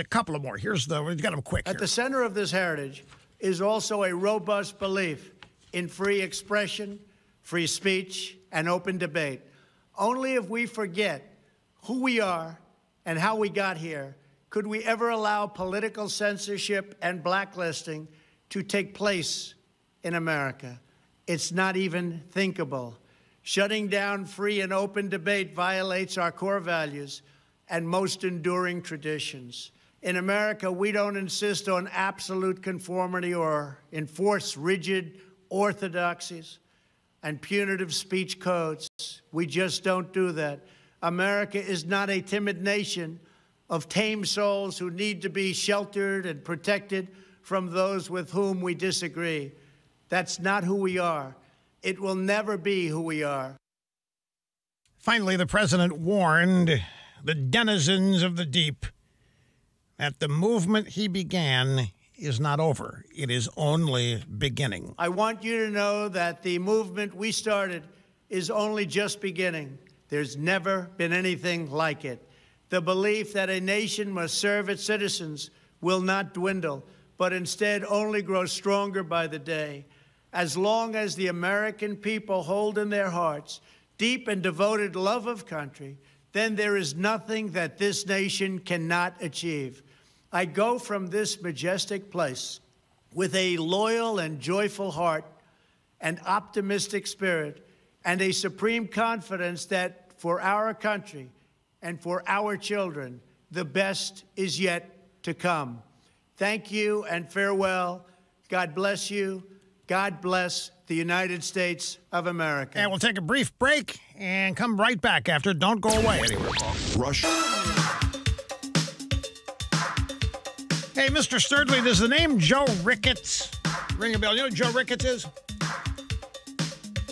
couple of more. We've got them quick here. At the center of this heritage is also a robust belief in free expression, free speech, and open debate. Only if we forget who we are and how we got here could we ever allow political censorship and blacklisting to take place in America. It's not even thinkable. Shutting down free and open debate violates our core values and most enduring traditions. In America, we don't insist on absolute conformity or enforce rigid orthodoxies and punitive speech codes. We just don't do that. America is not a timid nation of tame souls who need to be sheltered and protected from those with whom we disagree. That's not who we are. It will never be who we are. Finally, the president warned the denizens of the deep that the movement he began is not over. It is only beginning. I want you to know that the movement we started is only just beginning. There's never been anything like it. The belief that a nation must serve its citizens will not dwindle, but instead only grow stronger by the day. As long as the American people hold in their hearts deep and devoted love of country, then there is nothing that this nation cannot achieve. I go from this majestic place with a loyal and joyful heart, an optimistic spirit, and a supreme confidence that for our country and for our children, the best is yet to come. Thank you and farewell. God bless you. God bless the United States of America. And we'll take a brief break and come right back after. Don't go away anywhere, folks. Rush. Hey, Mr. Sturdley, does the name Joe Ricketts ring a bell? You know who Joe Ricketts is?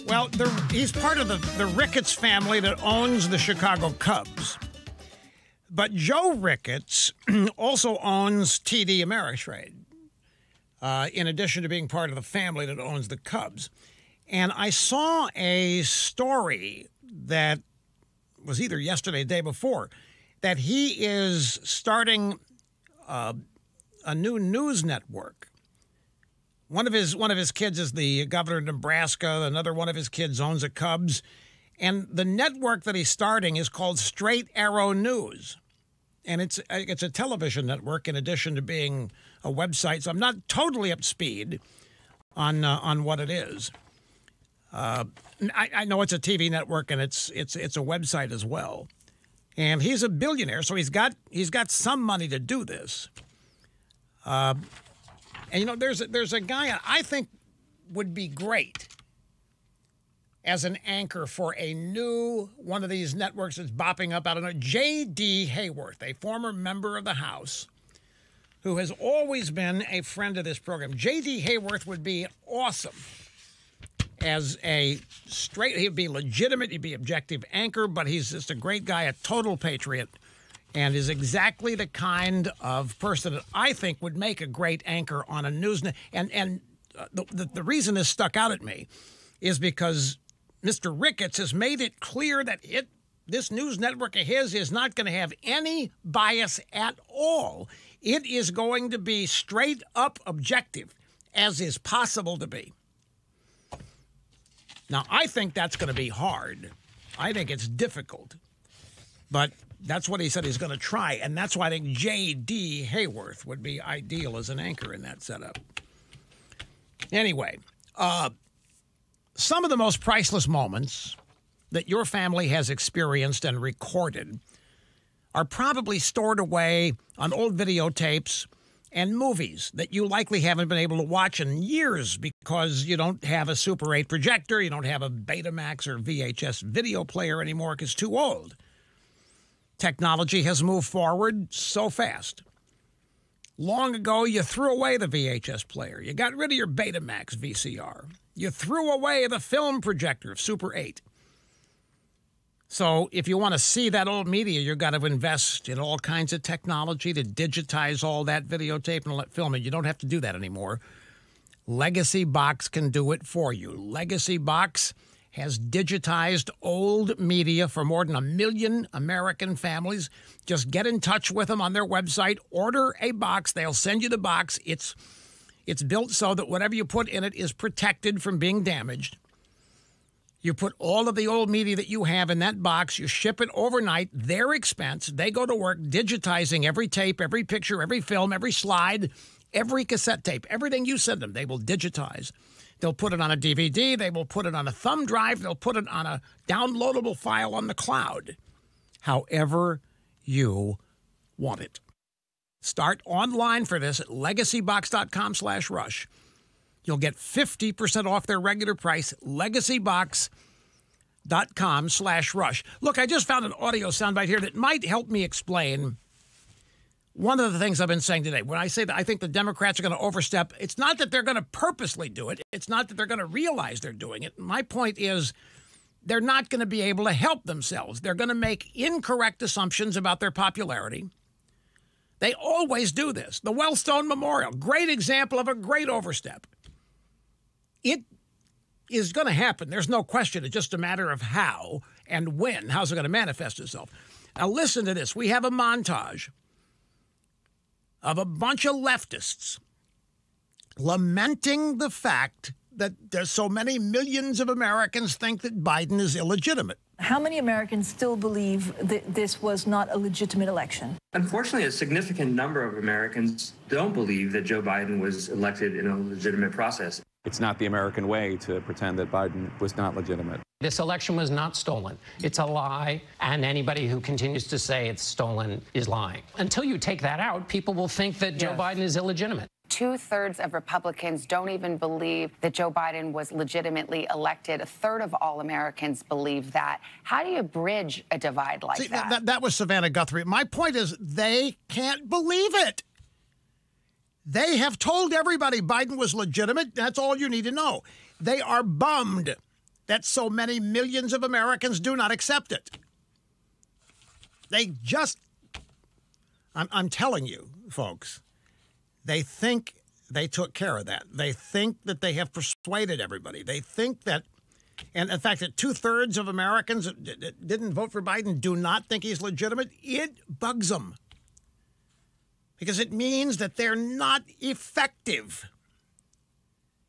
Well, he's part of the Ricketts family that owns the Chicago Cubs. But Joe Ricketts also owns TD Ameritrade, in addition to being part of the family that owns the Cubs. And I saw a story that was either yesterday or the day before that he is starting a new news network. One of his kids is the governor of Nebraska. Another one of his kids owns the Cubs. And the network that he's starting is called Straight Arrow News. And it's a television network in addition to being a website. So I'm not totally up to speed on what it is. I know it's a TV network and it's a website as well. And he's a billionaire, so he's got some money to do this. And you know, there's a guy I think would be great as an anchor for a new one of these networks that's bopping up. I don't know, J.D. Hayworth, a former member of the House who has always been a friend of this program. J.D. Hayworth would be awesome as he'd be legitimate, he'd be objective anchor, but he's just a great guy, a total patriot, and is exactly the kind of person that I think would make a great anchor on a news net. And the reason this stuck out at me is because Mr. Ricketts has made it clear that this news network of his is not going to have any bias at all. It is going to be straight up objective, as is possible to be. Now, I think that's going to be hard. I think it's difficult. But that's what he said he's going to try, and that's why I think J.D. Hayworth would be ideal as an anchor in that setup. Anyway, some of the most priceless moments that your family has experienced and recorded are probably stored away on old videotapes and movies that you likely haven't been able to watch in years because you don't have a Super 8 projector, you don't have a Betamax or VHS video player anymore because it's too old. Technology has moved forward so fast. Long ago, you threw away the VHS player. You got rid of your Betamax VCR. You threw away the film projector of Super 8. So if you want to see that old media, you've got to invest in all kinds of technology to digitize all that videotape and all that film. And you don't have to do that anymore. Legacy Box can do it for you. Legacy Box has digitized old media for more than 1 million American families. Just get in touch with them on their website. Order a box. They'll send you the box. It's built so that whatever you put in it is protected from being damaged. You put all of the old media that you have in that box. You ship it overnight, their expense. They go to work digitizing every tape, every picture, every film, every slide, every cassette tape, everything you send them, they will digitize. They'll put it on a DVD. They will put it on a thumb drive. They'll put it on a downloadable file on the cloud, however you want it. Start online for this at legacybox.com/rush. You'll get 50% off their regular price, legacybox.com/rush. Look, I just found an audio soundbite here that might help me explain one of the things I've been saying today. When I say that I think the Democrats are going to overstep, it's not that they're going to purposely do it. It's not that they're going to realize they're doing it. My point is they're not going to be able to help themselves. They're going to make incorrect assumptions about their popularity. They always do this. The Wellstone Memorial, great example of a great overstep. It is going to happen. There's no question. It's just a matter of how and when. How's it going to manifest itself? Now, listen to this. We have a montage of a bunch of leftists lamenting the fact that there's so many millions of Americans think that Biden is illegitimate. How many Americans still believe that this was not a legitimate election? Unfortunately, a significant number of Americans don't believe that Joe Biden was elected in a legitimate process. It's not the American way to pretend that Biden was not legitimate. This election was not stolen. It's a lie, and anybody who continues to say it's stolen is lying. Until you take that out, people will think that Joe Biden is illegitimate. 2/3 of Republicans don't even believe that Joe Biden was legitimately elected. A third of all Americans believe that. How do you bridge a divide like that? That was Savannah Guthrie. My point is they can't believe it. They have told everybody Biden was legitimate. That's all you need to know. They are bummed that so many millions of Americans do not accept it. They just, I'm telling you, folks, they think they took care of that. They think that they have persuaded everybody. They think that, and in fact, that 2/3 of Americans that didn't vote for Biden do not think he's legitimate. It bugs them because it means that they're not effective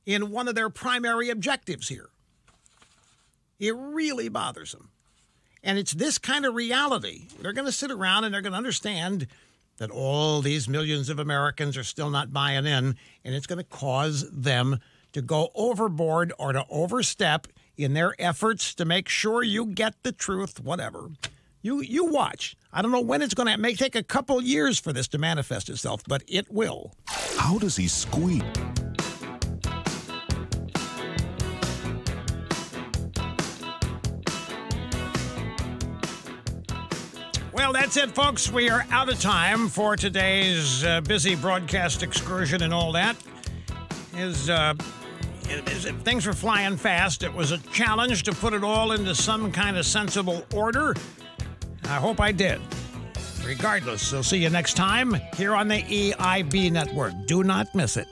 in one of their primary objectives here. It really bothers them. And it's this kind of reality. They're going to sit around and they're going to understand that all these millions of Americans are still not buying in, and it's going to cause them to go overboard or to overstep in their efforts to make sure you get the truth, whatever. You watch. I don't know when it's going to. It may take a couple years for this to manifest itself, but it will. How does he squeak? Well, that's it, folks. We are out of time for today's busy broadcast excursion and all that. Things were flying fast. It was a challenge to put it all into some kind of sensible order. I hope I did. Regardless, I'll see you next time here on the EIB Network. Do not miss it.